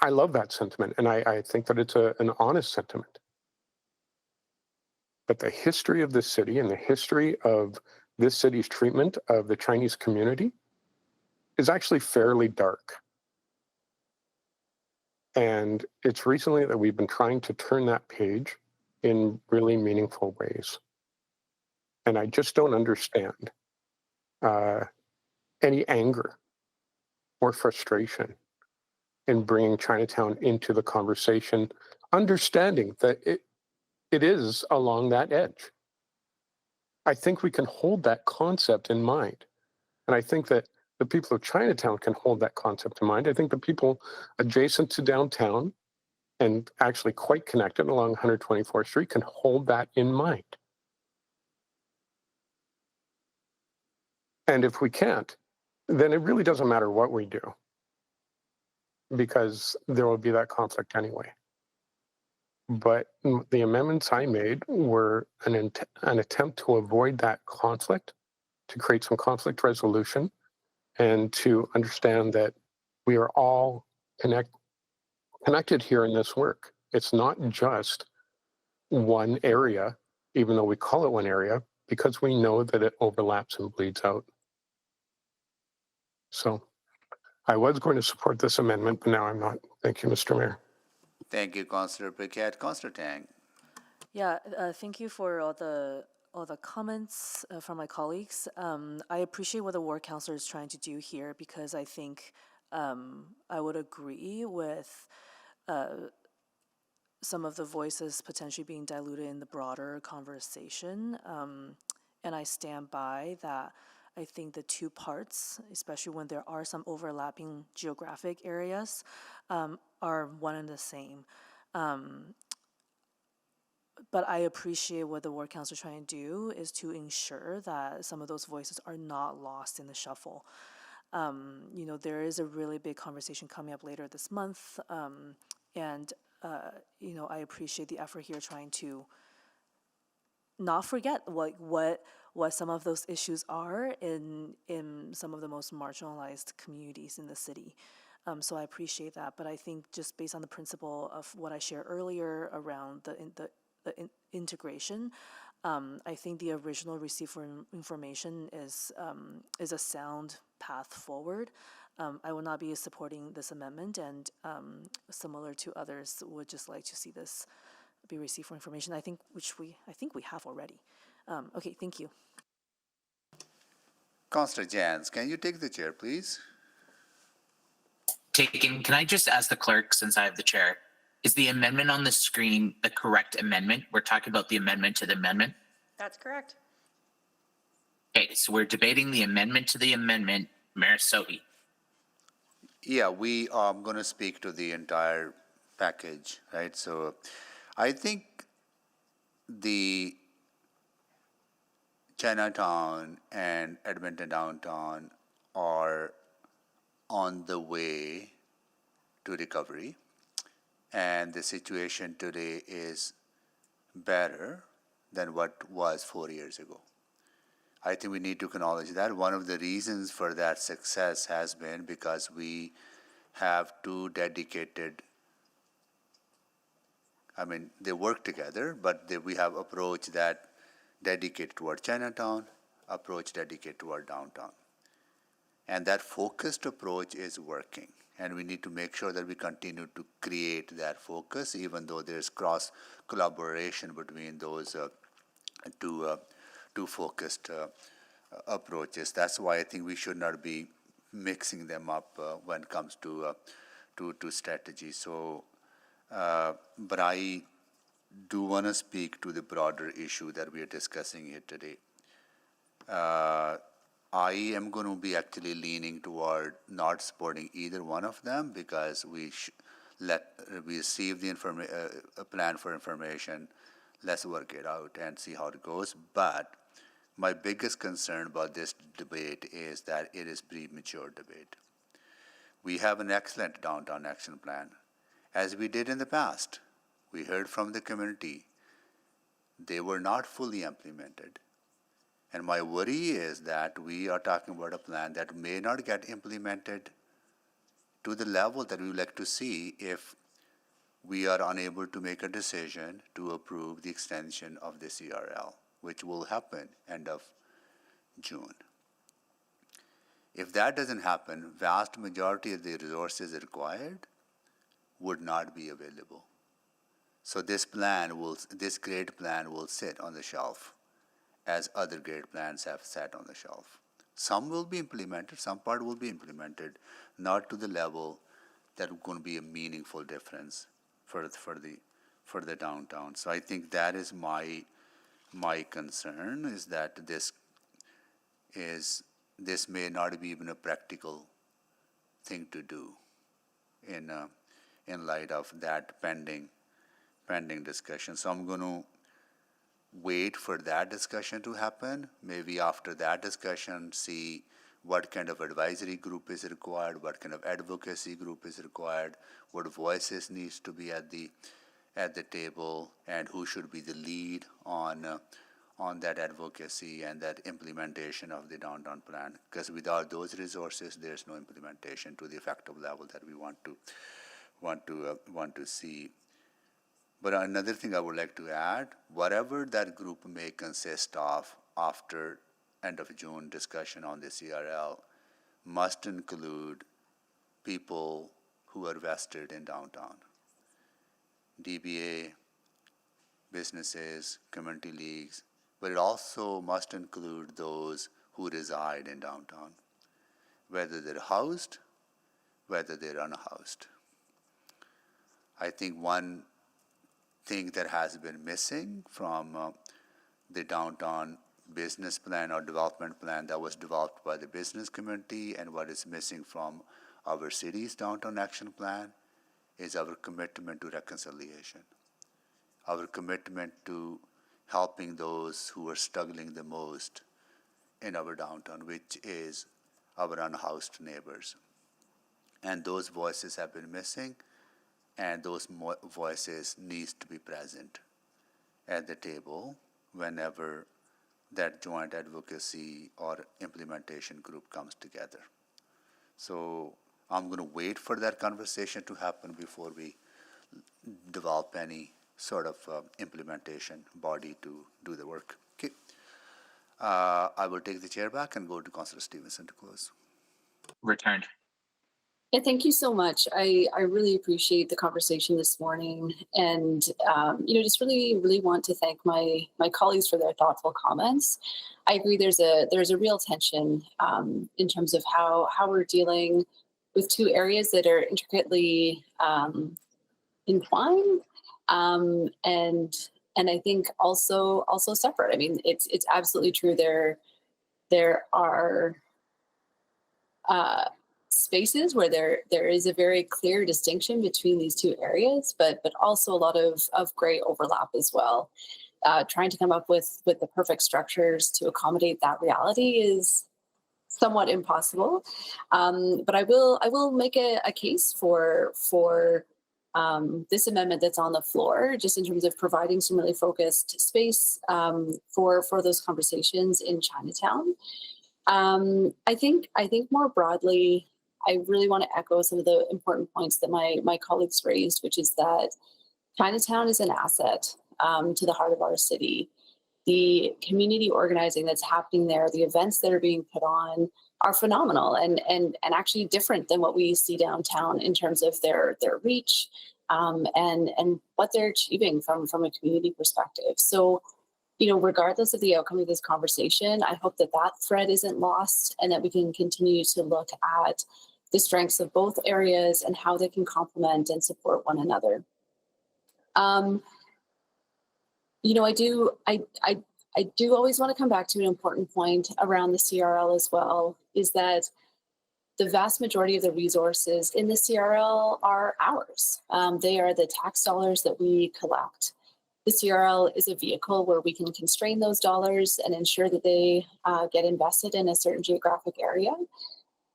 I love that sentiment, and I think that it's an honest sentiment. But the history of this city and the history of this city's treatment of the Chinese community is actually fairly dark. And it's recently that we've been trying to turn that page in really meaningful ways. And I just don't understand any anger or frustration in bringing Chinatown into the conversation, understanding that it is along that edge. I think we can hold that concept in mind. And I think that the people of Chinatown can hold that concept in mind. I think the people adjacent to downtown and actually quite connected along 124th Street can hold that in mind. And if we can't, then it really doesn't matter what we do because there will be that conflict anyway. But the amendments I made were an attempt to avoid that conflict, to create some conflict resolution, and to understand that we are all connected here in this work. It's not just one area, even though we call it one area, because we know that it overlaps and bleeds out. So I was going to support this amendment, but now I'm not. Thank you, Mr. Mayor. Thank you, Councillor Paquette. Councillor Tang. Yeah, thank you for all the comments from my colleagues. I appreciate what the ward councillor is trying to do here because I think I would agree with some of the voices potentially being diluted in the broader conversation. And I stand by that. I think the two parts, especially when there are some overlapping geographic areas, are one and the same. But I appreciate what the ward council is trying to do is to ensure that some of those voices are not lost in the shuffle. You know, there is a really big conversation coming up later this month, and you know, I appreciate the effort here trying to not forget what some of those issues are in some of the most marginalized communities in the city. So I appreciate that, but I think just based on the principle of what I shared earlier around the integration, I think the original receipt for information is a sound path forward. I will not be supporting this amendment, and similar to others, would just like to see this be received for information. I think we have already. Okay, thank you. Councillor Jans, can you take the chair, please? Can I just ask the clerk, since I have the chair, is the amendment on the screen the correct amendment? We're talking about the amendment to the amendment? That's correct. Okay, so we're debating the amendment to the amendment. Mayor Sohi. Yeah, we are going to speak to the entire package, right? So I think the Chinatown and Edmonton downtown are on the way to recovery, and the situation today is better than what was 4 years ago. I think we need to acknowledge that. One of the reasons for that success has been because we have two dedicated, I mean, they work together, but we have approach that dedicated toward Chinatown, approach dedicated toward downtown. And that focused approach is working. And we need to make sure that we continue to create that focus, even though there's cross collaboration between those two focused approaches. That's why I think we should not be mixing them up when it comes to strategy. So, but I do want to speak to the broader issue that we are discussing here today. I am going to be actually leaning toward not supporting either one of them because we receive the a plan for information. Let's work it out and see how it goes. But my biggest concern about this debate is that it is premature debate. We have an excellent downtown action plan, as we did in the past. We heard from the community. They were not fully implemented. And my worry is that we are talking about a plan that may not get implemented to the level that we would like to see if we are unable to make a decision to approve the extension of the CRL, which will happen end of June. If that doesn't happen, vast majority of the resources required would not be available. So this great plan will sit on the shelf as other great plans have sat on the shelf. Some will be implemented, some part will be implemented, not to the level that is going to be a meaningful difference for the downtown. So I think that is my concern, is that this may not be even a practical thing to do in light of that pending discussion. So I'm going to wait for that discussion to happen. Maybe after that discussion, see what kind of advisory group is required, what kind of advocacy group is required, what voices needs to be at the table, and who should be the lead on that advocacy and that implementation of the downtown plan. Because without those resources, there's no implementation to the effective level that we want to see. But another thing I would like to add, whatever that group may consist of after end of June discussion on the CRL must include people who are vested in downtown. DBA, businesses, community leagues, but it also must include those who reside in downtown, whether they're housed, whether they're unhoused. I think one thing that has been missing from the downtown business plan or development plan that was developed by the business community, and what is missing from our city's downtown action plan, is our commitment to reconciliation, our commitment to helping those who are struggling the most in our downtown, which is our unhoused neighbors. And those voices have been missing, and those voices needs to be present at the table whenever that joint advocacy or implementation group comes together. So I'm going to wait for that conversation to happen before we develop any sort of implementation body to do the work. Okay. I will take the chair back and go to Councillor Stevenson to close. Returned. Yeah, thank you so much. I really appreciate the conversation this morning, and just really want to thank my colleagues for their thoughtful comments. I agree. There's a real tension in terms of how we're dealing with two areas that are intricately entwined, and I think also separate. I mean, it's absolutely true. There are spaces where there is a very clear distinction between these two areas, but also a lot of gray overlap as well. Trying to come up with the perfect structures to accommodate that reality is somewhat impossible. But I will make a case for this amendment that's on the floor, just in terms of providing some really focused space for those conversations in Chinatown. I think more broadly, I really want to echo some of the important points that my colleagues raised, which is that Chinatown is an asset to the heart of our city. The community organizing that's happening there, the events that are being put on, are phenomenal and actually different than what we see downtown in terms of their reach and what they're achieving from a community perspective. So, regardless of the outcome of this conversation, I hope that thread isn't lost, and that we can continue to look at the strengths of both areas and how they can complement and support one another. I do always want to come back to an important point around the CRL as well, is that the vast majority of the resources in the CRL are ours. They are the tax dollars that we collect. The CRL is a vehicle where we can constrain those dollars and ensure that they get invested in a certain geographic area.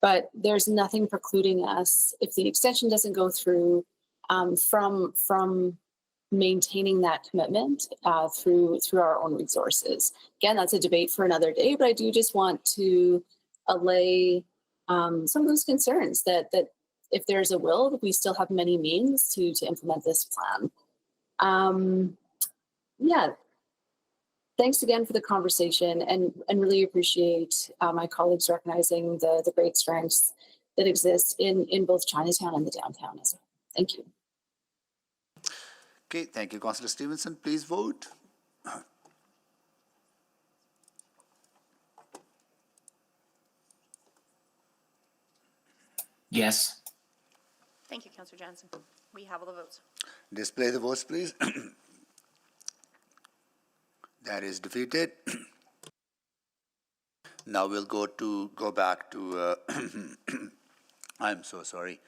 But there's nothing precluding us, if the extension doesn't go through, from maintaining that commitment through our own resources. Again, that's a debate for another day, but I do just want to allay some of those concerns that if there's a will, we still have many means to implement this plan. Thanks again for the conversation, and really appreciate my colleagues recognizing the great strengths that exist in both Chinatown and the downtown as well. Thank you. Okay, thank you, Councillor Stevenson. Please vote. Yes. Thank you, Councillor Jansen. We have all the votes. Display the votes, please. That is defeated. Now we'll go back to I'm so sorry,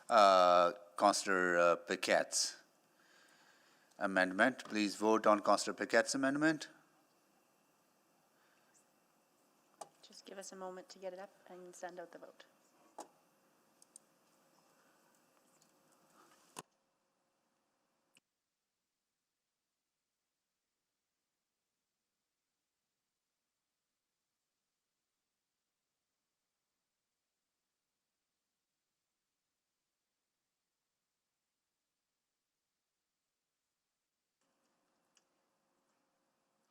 Councillor Paquette's amendment. Please vote on Councillor Paquette's amendment. Just Give us a moment to get it up and send out the vote.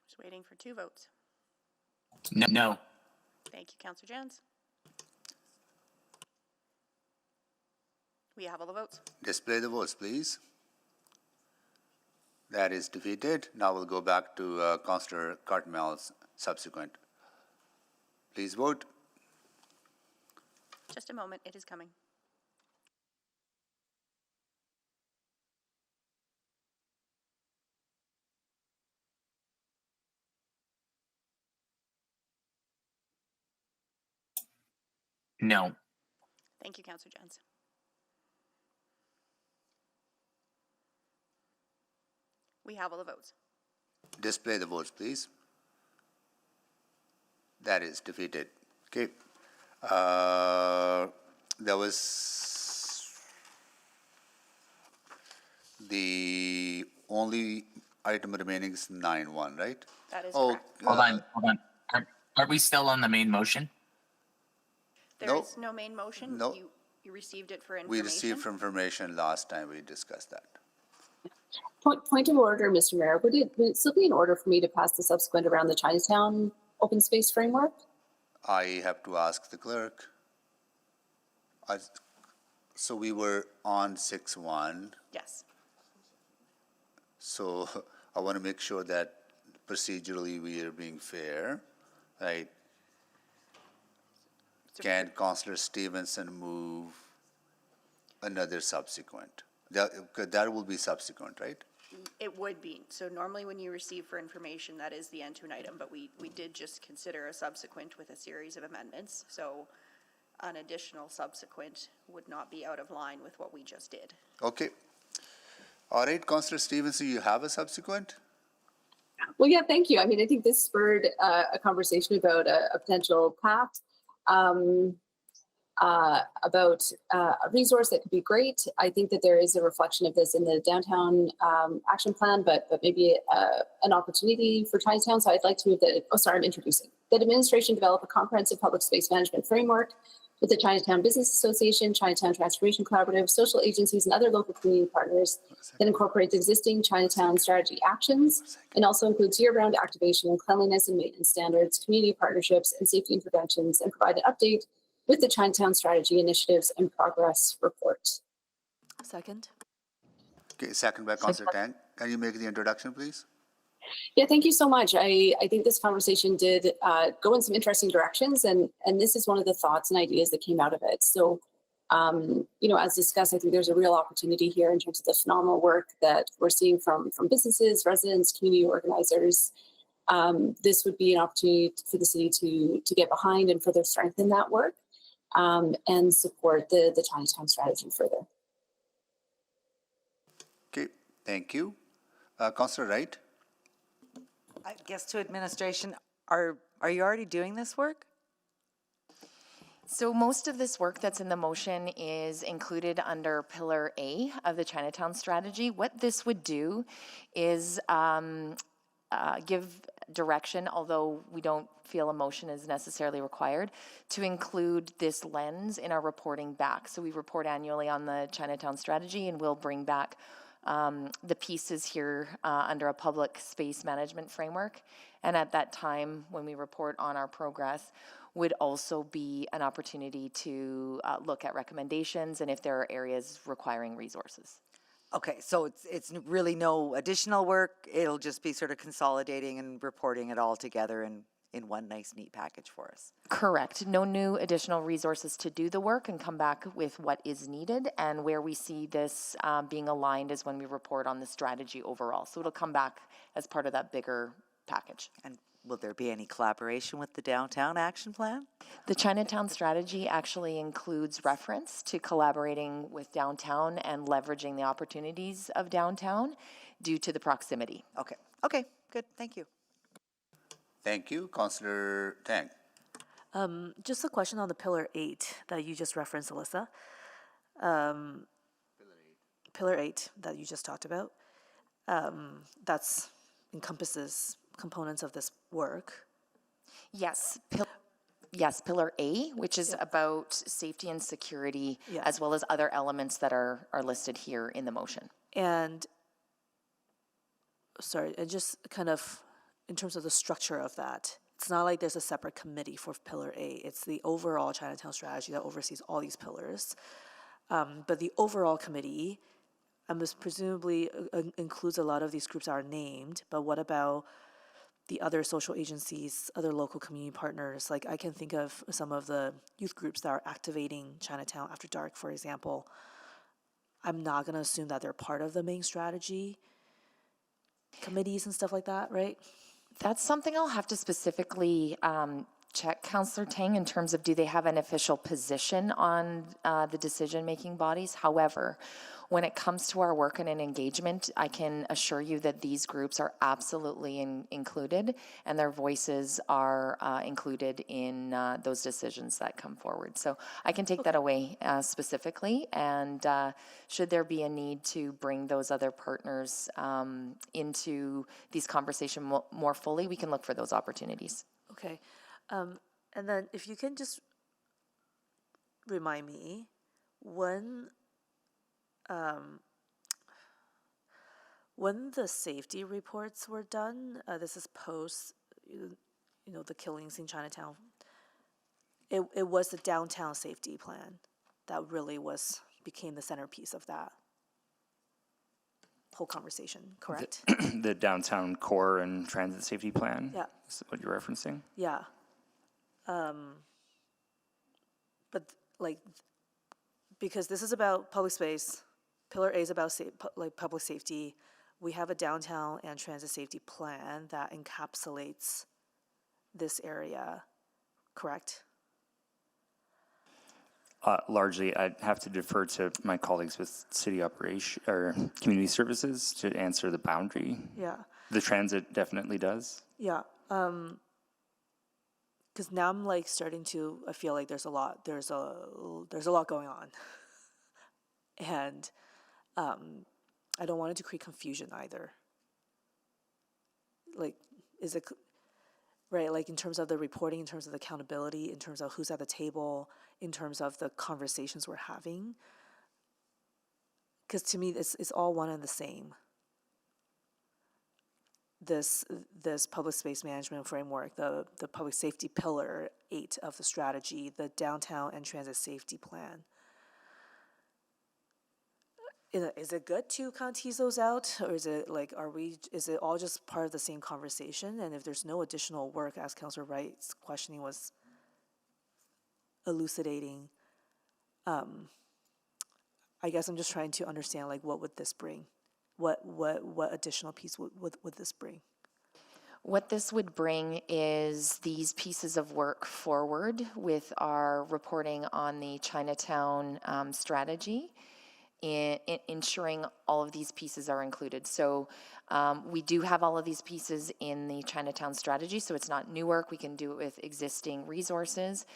Just waiting for 2 votes. No. Thank you, Councillor Jans. We have all the votes. Display the votes, please. That is defeated. Now we'll go back to Councillor Cartmel's subsequent. Please vote. Just a moment, it is coming. No. Thank you, Councillor Jans. We have all the votes. Display the votes, please. That is defeated. Okay. There was the only item remaining is 9-1, right? That is Oh, correct. Hold on. Are we still on the main motion? There is no main motion. No. You received it for We information. received information last time we discussed that. Point of order, Mr. Mayor. Would it still be in order for me to pass the subsequent around the Chinatown open space framework? I have to ask the clerk. So we were on 6-1. Yes. So I want to make sure that procedurally we are being fair, right? Can Councillor Stevenson move another subsequent? That will be subsequent, right? It would be. So normally when you receive for information, that is the end to an item, but we did just consider a subsequent with a series of amendments. So an additional subsequent would not be out of line with what we just did. Okay. All right, Councillor Stevenson, you have a subsequent? Well, yeah, thank you. I mean, I think this spurred a conversation about a potential path. About a resource that could be great. I think that there is a reflection of this in the downtown action plan, but maybe an opportunity for Chinatown. So I'd like to move that, I'm introducing. That administration develop a comprehensive public space management framework with the Chinatown Business Association, Chinatown Transformation Collaborative, social agencies, and other local community partners that incorporates existing Chinatown strategy actions and also includes year-round activation, cleanliness and maintenance standards, community partnerships, and safety interventions, and provide an update with the Chinatown strategy initiatives and progress report. Second. Okay, second by Councillor Tang. Can you make the introduction, please? Yeah, thank you so much. I think this conversation did go in some interesting directions, and this is one of the thoughts and ideas that came out of it. So, as discussed, I think there's a real opportunity here in terms of the phenomenal work that we're seeing from businesses, residents, community organizers. This would be an opportunity for the city to get behind and further strengthen that work and support the Chinatown strategy further. Okay, thank you. Councillor Wright? I guess to administration, are you already doing this work? So most of this work that's in the motion is included under Pillar A of the Chinatown strategy. What this would do is give direction, although we don't feel a motion is necessarily required, to include this lens in our reporting back. So we report annually on the Chinatown strategy, and we'll bring back the pieces here under a public space management framework. And at that time, when we report on our progress, would also be an opportunity to look at recommendations and if there are areas requiring resources. Okay, so it's really no additional work. It'll just be sort of consolidating and reporting it all together in one nice, neat package for us. Correct. No new additional resources to do the work, and come back with what is needed, and where we see this being aligned is when we report on the strategy overall. So it'll come back as part of that bigger package. And will there be any collaboration with the Downtown Action Plan? The Chinatown strategy actually includes reference to collaborating with downtown and leveraging the opportunities of downtown due to the proximity. Okay, good, thank you. Thank you. Councillor Tang. Just a question on the Pillar 8 that you just referenced, Alyssa. Pillar 8 that you just talked about. That's encompasses components of this work. Yes. Yes, Pillar A, which is about safety and security, as well as other elements that are listed here in the motion. And, sorry, and just kind of in terms of the structure of that, it's not like there's a separate committee for Pillar A. It's the overall Chinatown strategy that oversees all these pillars. But the overall committee, presumably includes a lot of these groups that are named, but what about the other social agencies, other local community partners? Like I can think of some of the youth groups that are activating Chinatown After Dark, for example. I'm not going to assume that they're part of the main strategy committees and stuff like that, right? That's something I'll have to specifically check, Councillor Tang, in terms of do they have an official position on the decision-making bodies. However, when it comes to our work and an engagement, I can assure you that these groups are absolutely included, and their voices are included in those decisions that come forward. So I can take that away specifically, and should there be a need to bring those other partners into these conversations more fully, we can look for those opportunities. Okay. And then if you can just remind me, when the safety reports were done, this is post, the killings in Chinatown, it was the downtown safety plan that really became the centerpiece of that whole conversation, correct? The downtown core and transit safety plan? Yeah. Is what you're referencing? Yeah. But because this is about public space, Pillar A is about public safety. We have a downtown and transit safety plan that encapsulates this area, correct? Largely, I'd have to defer to my colleagues with city operation or community services to answer the boundary. Yeah. The transit definitely does. Yeah. Because now I'm starting to. I feel like there's a lot going on, and I don't want it to create confusion either. Is it right? In terms of the reporting, in terms of the accountability, in terms of who's at the table, in terms of the conversations we're having. Because to me, it's all one and the same. This public space management framework, the public safety pillar 8 of the strategy, the downtown and transit safety plan. Is it good to kind of tease those out, or is it is it all just part of the same conversation? And if there's no additional work, as Councillor Wright's questioning was elucidating, I guess I'm just trying to understand what would this bring? What additional piece would this bring? What this would bring is these pieces of work forward with our reporting on the Chinatown strategy, in ensuring all of these pieces are included. So we do have all of these pieces in the Chinatown strategy, so it's not new work. We can do it with existing resources.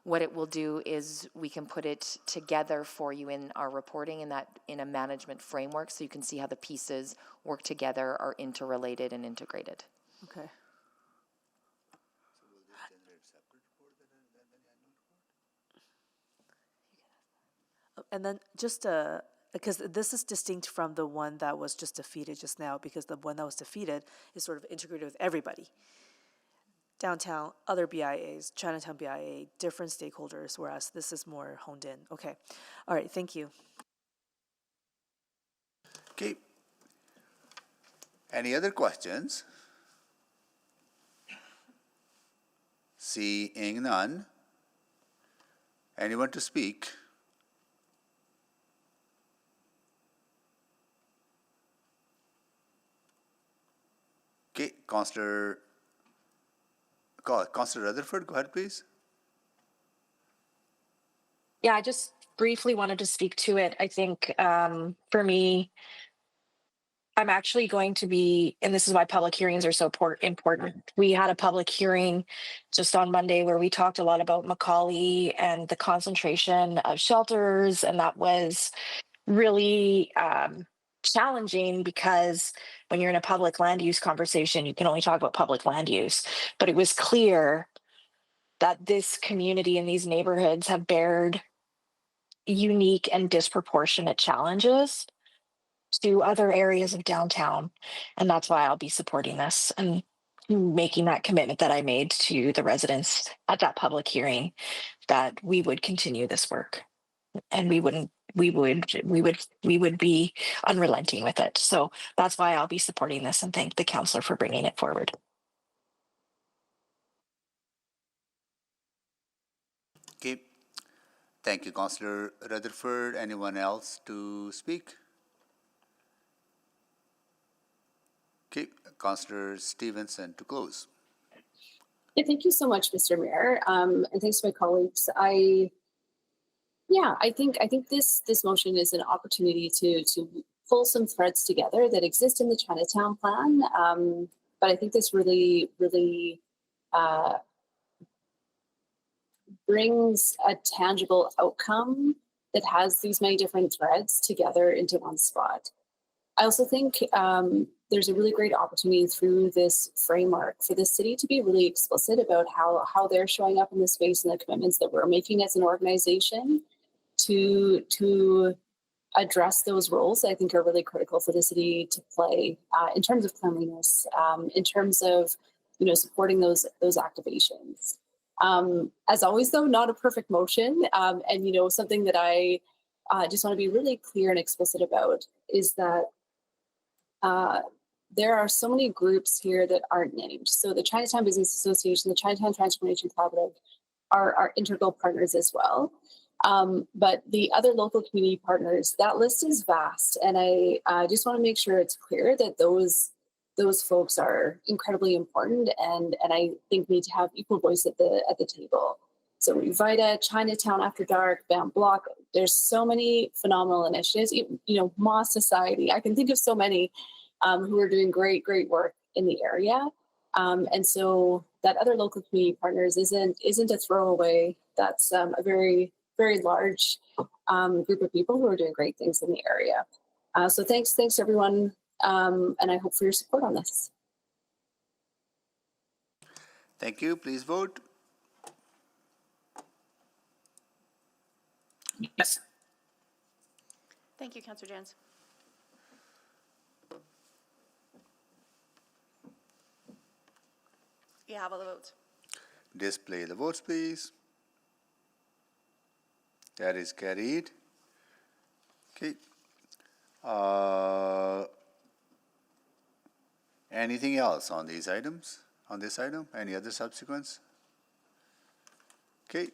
What it will do is we can put it together for you in our reporting in a management framework, so you can see how the pieces work together, are interrelated and integrated. Okay. And then just because this is distinct from the one that was just defeated just now, because the one that was defeated is sort of integrated with everybody. Downtown, other BIAs, Chinatown BIA, different stakeholders, whereas this is more honed in. Okay. All right, thank you. Okay. Any other questions? Seeing none. Anyone to speak? Okay, Councillor Rutherford, go ahead, please. Yeah, I just briefly wanted to speak to it. I think for me, I'm actually going to be, and this is why public hearings are so important. We had a public hearing just on Monday where we talked a lot about Macaulay and the concentration of shelters, and that was really challenging because when you're in a public land use conversation, you can only talk about public land use. But it was clear that this community and these neighborhoods have bared unique and disproportionate challenges to other areas of downtown. And that's why I'll be supporting this and making that commitment that I made to the residents at that public hearing that we would continue this work and we would be unrelenting with it. So that's why I'll be supporting this and thank the councillor for bringing it forward. Okay. Thank you, Councillor Rutherford. Anyone else to speak? Okay, Councillor Stevenson to close. Yeah, thank you so much, Mr. Mayor, and thanks to my colleagues. I think this motion is an opportunity to pull some threads together that exist in the Chinatown plan. But I think this really brings a tangible outcome that has these many different threads together into one spot. I also think there's a really great opportunity through this framework for the city to be really explicit about how they're showing up in the space and the commitments that we're making as an organization to address those roles that I think are really critical for the city to play in terms of cleanliness, in terms of supporting those activations. As always, though, not a perfect motion, and something that I just want to be really clear and explicit about is that there are so many groups here that aren't named. So the Chinatown Business Association, the Chinatown Transformation Collaborative are integral partners as well. But the other local community partners, that list is vast. And I just want to make sure it's clear that those folks are incredibly important and I think need to have equal voice at the table. So Revita, Chinatown After Dark, BAM Block, there's so many phenomenal initiatives, Moss Society, I can think of so many who are doing great work in the area. And so that other local community partners isn't a throwaway. That's a very, very large group of people who are doing great things in the area. So thanks everyone. And I hope for your support on this. Thank you. Please vote. Yes. Thank you, Councillor Jans. You have all the votes. Display the votes, please. That is carried. Okay. Anything else on these items? On this item? Any other subsequents? Okay.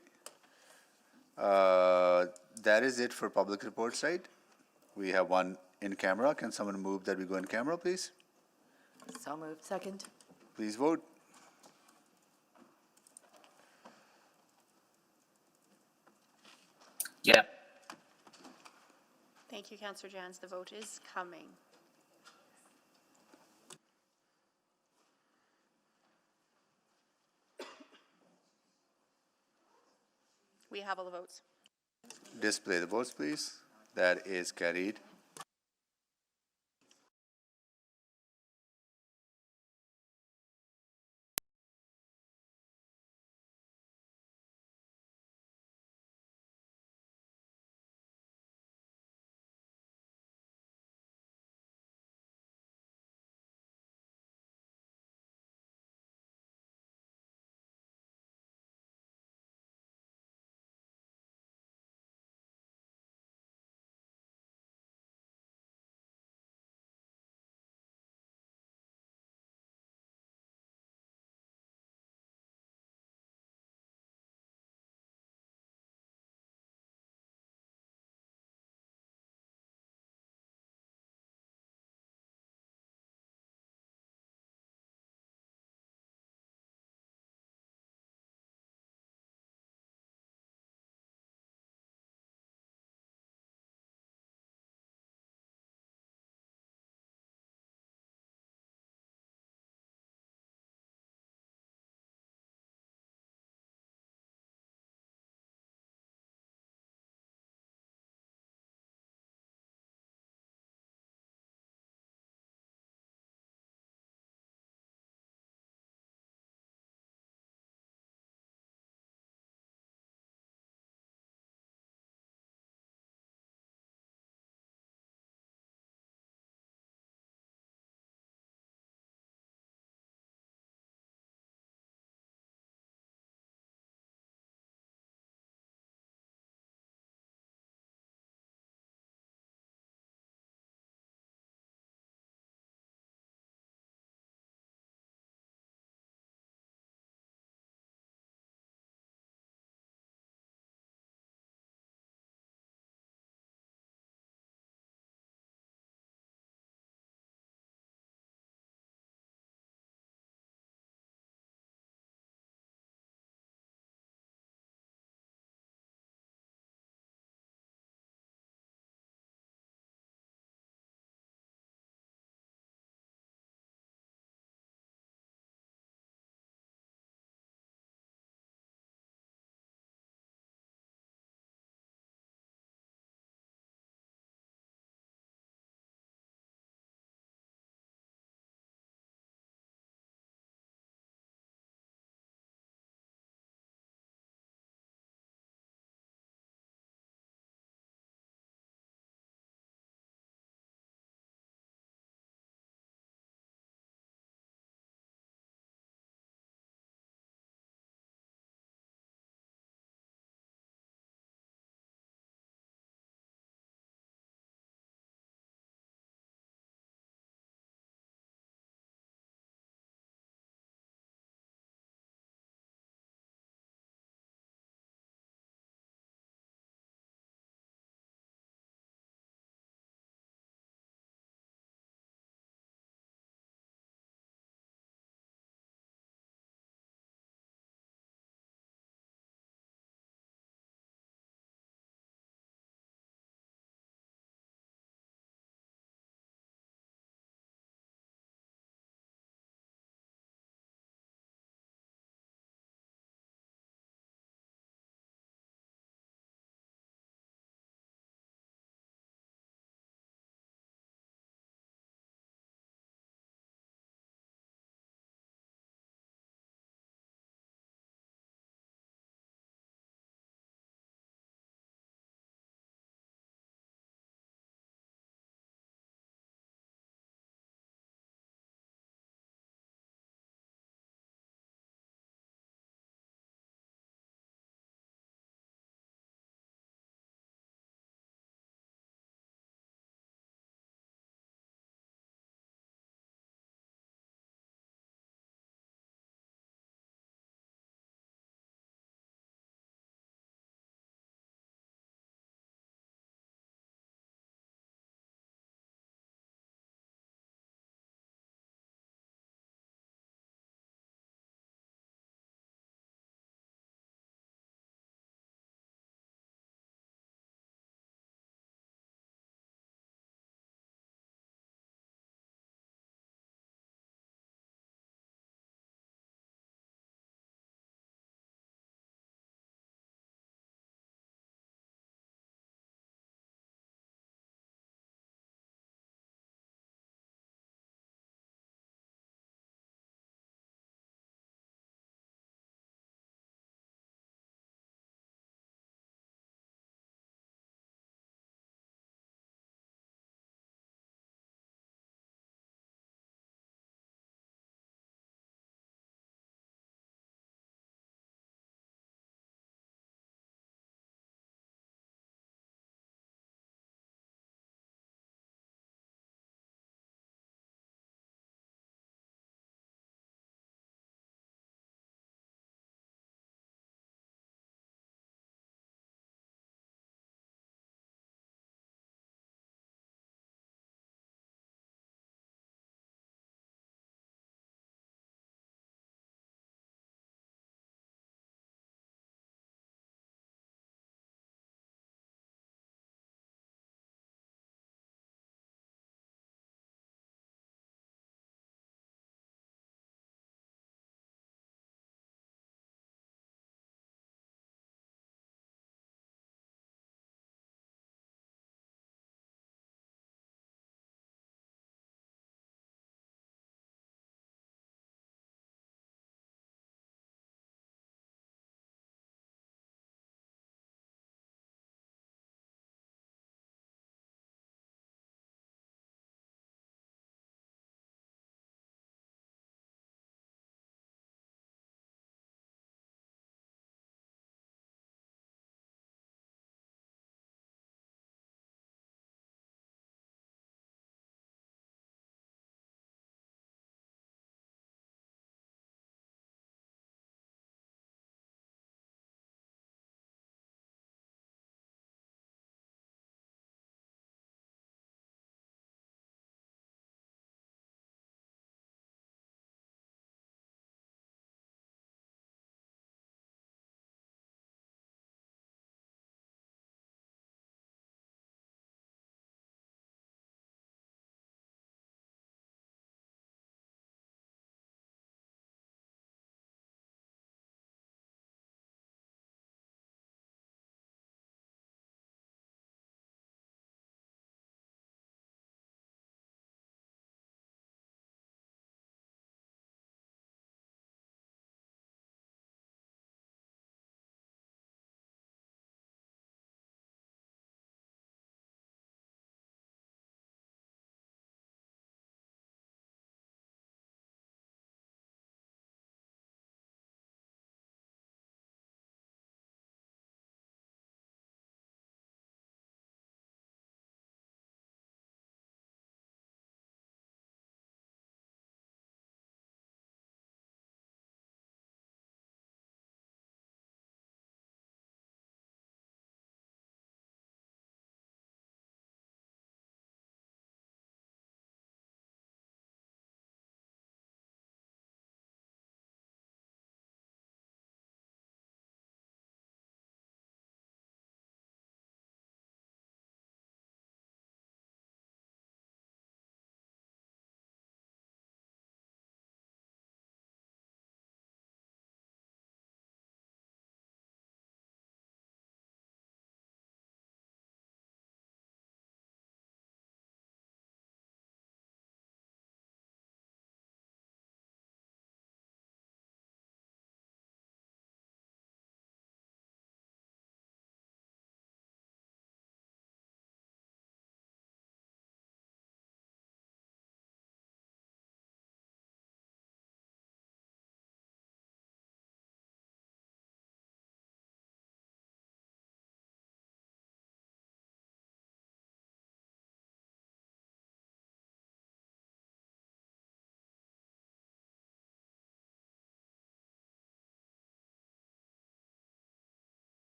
That is it for public report side. We have one in camera. Can someone move that we go in camera, please? So moved. Second. Please vote. Yeah. Thank you, Councillor Jans. The vote is coming. We have all the votes. Display the votes, please. That is carried.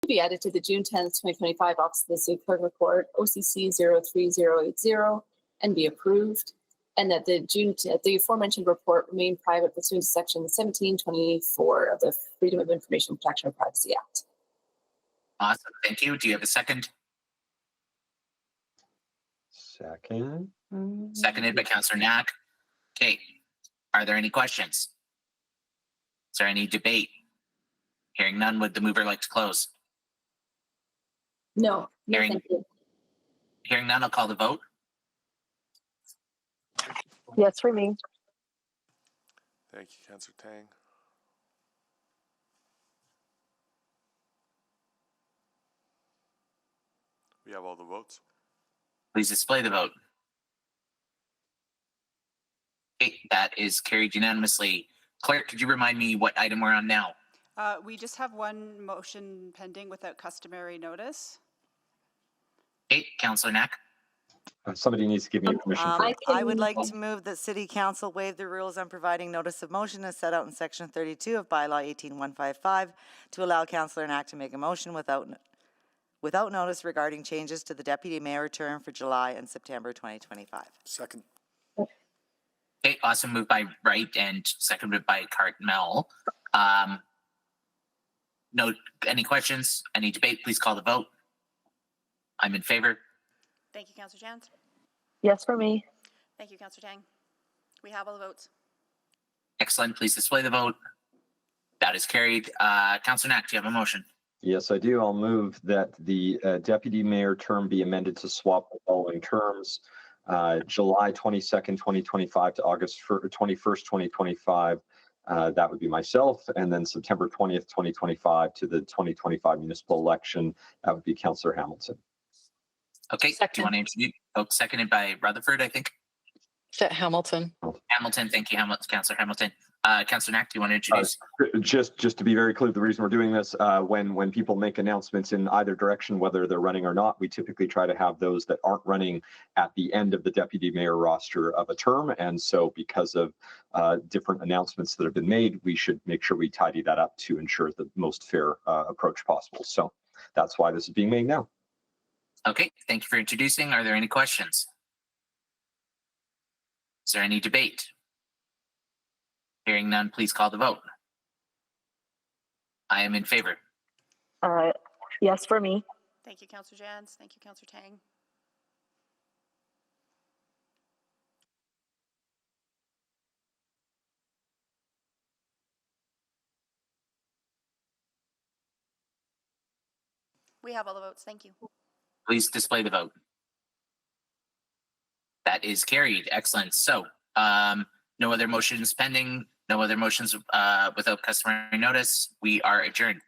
be added to the June 10th, 2025 Office of the City Clerk Report, OCC 03080, and be approved. And that the aforementioned report remain private pursuant to Section 1724 of the Freedom of Information Protection and Privacy Act. Awesome. Thank you. Do you have a second? Second. Seconded by Councillor Knack. Okay. Are there any questions? Is there any debate? Hearing none, would the mover like to close? No. Hearing, thank you. Hearing none, I'll call the vote. Yes, for me. Thank you, Councillor Tang. We have all the votes. Please display the vote. Okay, that is carried unanimously. Clerk, could you remind me what item we're on now? We just have one motion pending without customary notice. Okay, Councillor Knack. Somebody needs to give me permission for I would like to move that City Council waive the rules on providing notice of motion as set out in Section 32 of Bylaw 18155 to allow Councillor Knack to make a motion without notice regarding changes to the Deputy Mayor term for July and September 2025. Second. Okay, awesome. Moved by Wright and seconded by Cartmel. No, any questions? Any debate? Please call the vote. I'm in favor. Thank you, Councillor Jans. Yes, for me. Thank you, Councillor Tang. We have all the votes. Excellent. Please display the vote. That is carried. Councillor Knack, do you have a motion? Yes, I do. I'll move that the deputy mayor term be amended to swap the following terms. July 22nd, 2025 to August 21st, 2025. That would be myself. And then September 20th, 2025 to the 2025 municipal election. That would be Councillor Hamilton. Okay, do you want to introduce? Oh, seconded by Rutherford, I think. Hamilton. Hamilton, thank you, Councillor Hamilton. Councillor Knack, do you want to introduce? Just to be very clear, the reason we're doing this, when people make announcements in either direction, whether they're running or not, we typically try to have those that aren't running at the end of the deputy mayor roster of a term. And so because of different announcements that have been made, we should make sure we tidy that up to ensure the most fair approach possible. So that's why this is being made now. Okay, thank you for introducing. Are there any questions? Is there any debate? Hearing none, please call the vote. I am in favor. Yes, for me. Thank you, Councillor Jans. Thank you, Councillor Tang. We have all the votes. Thank you. Please display the vote. That is carried. Excellent. So, no other motions pending, no other motions without customary notice. We are adjourned.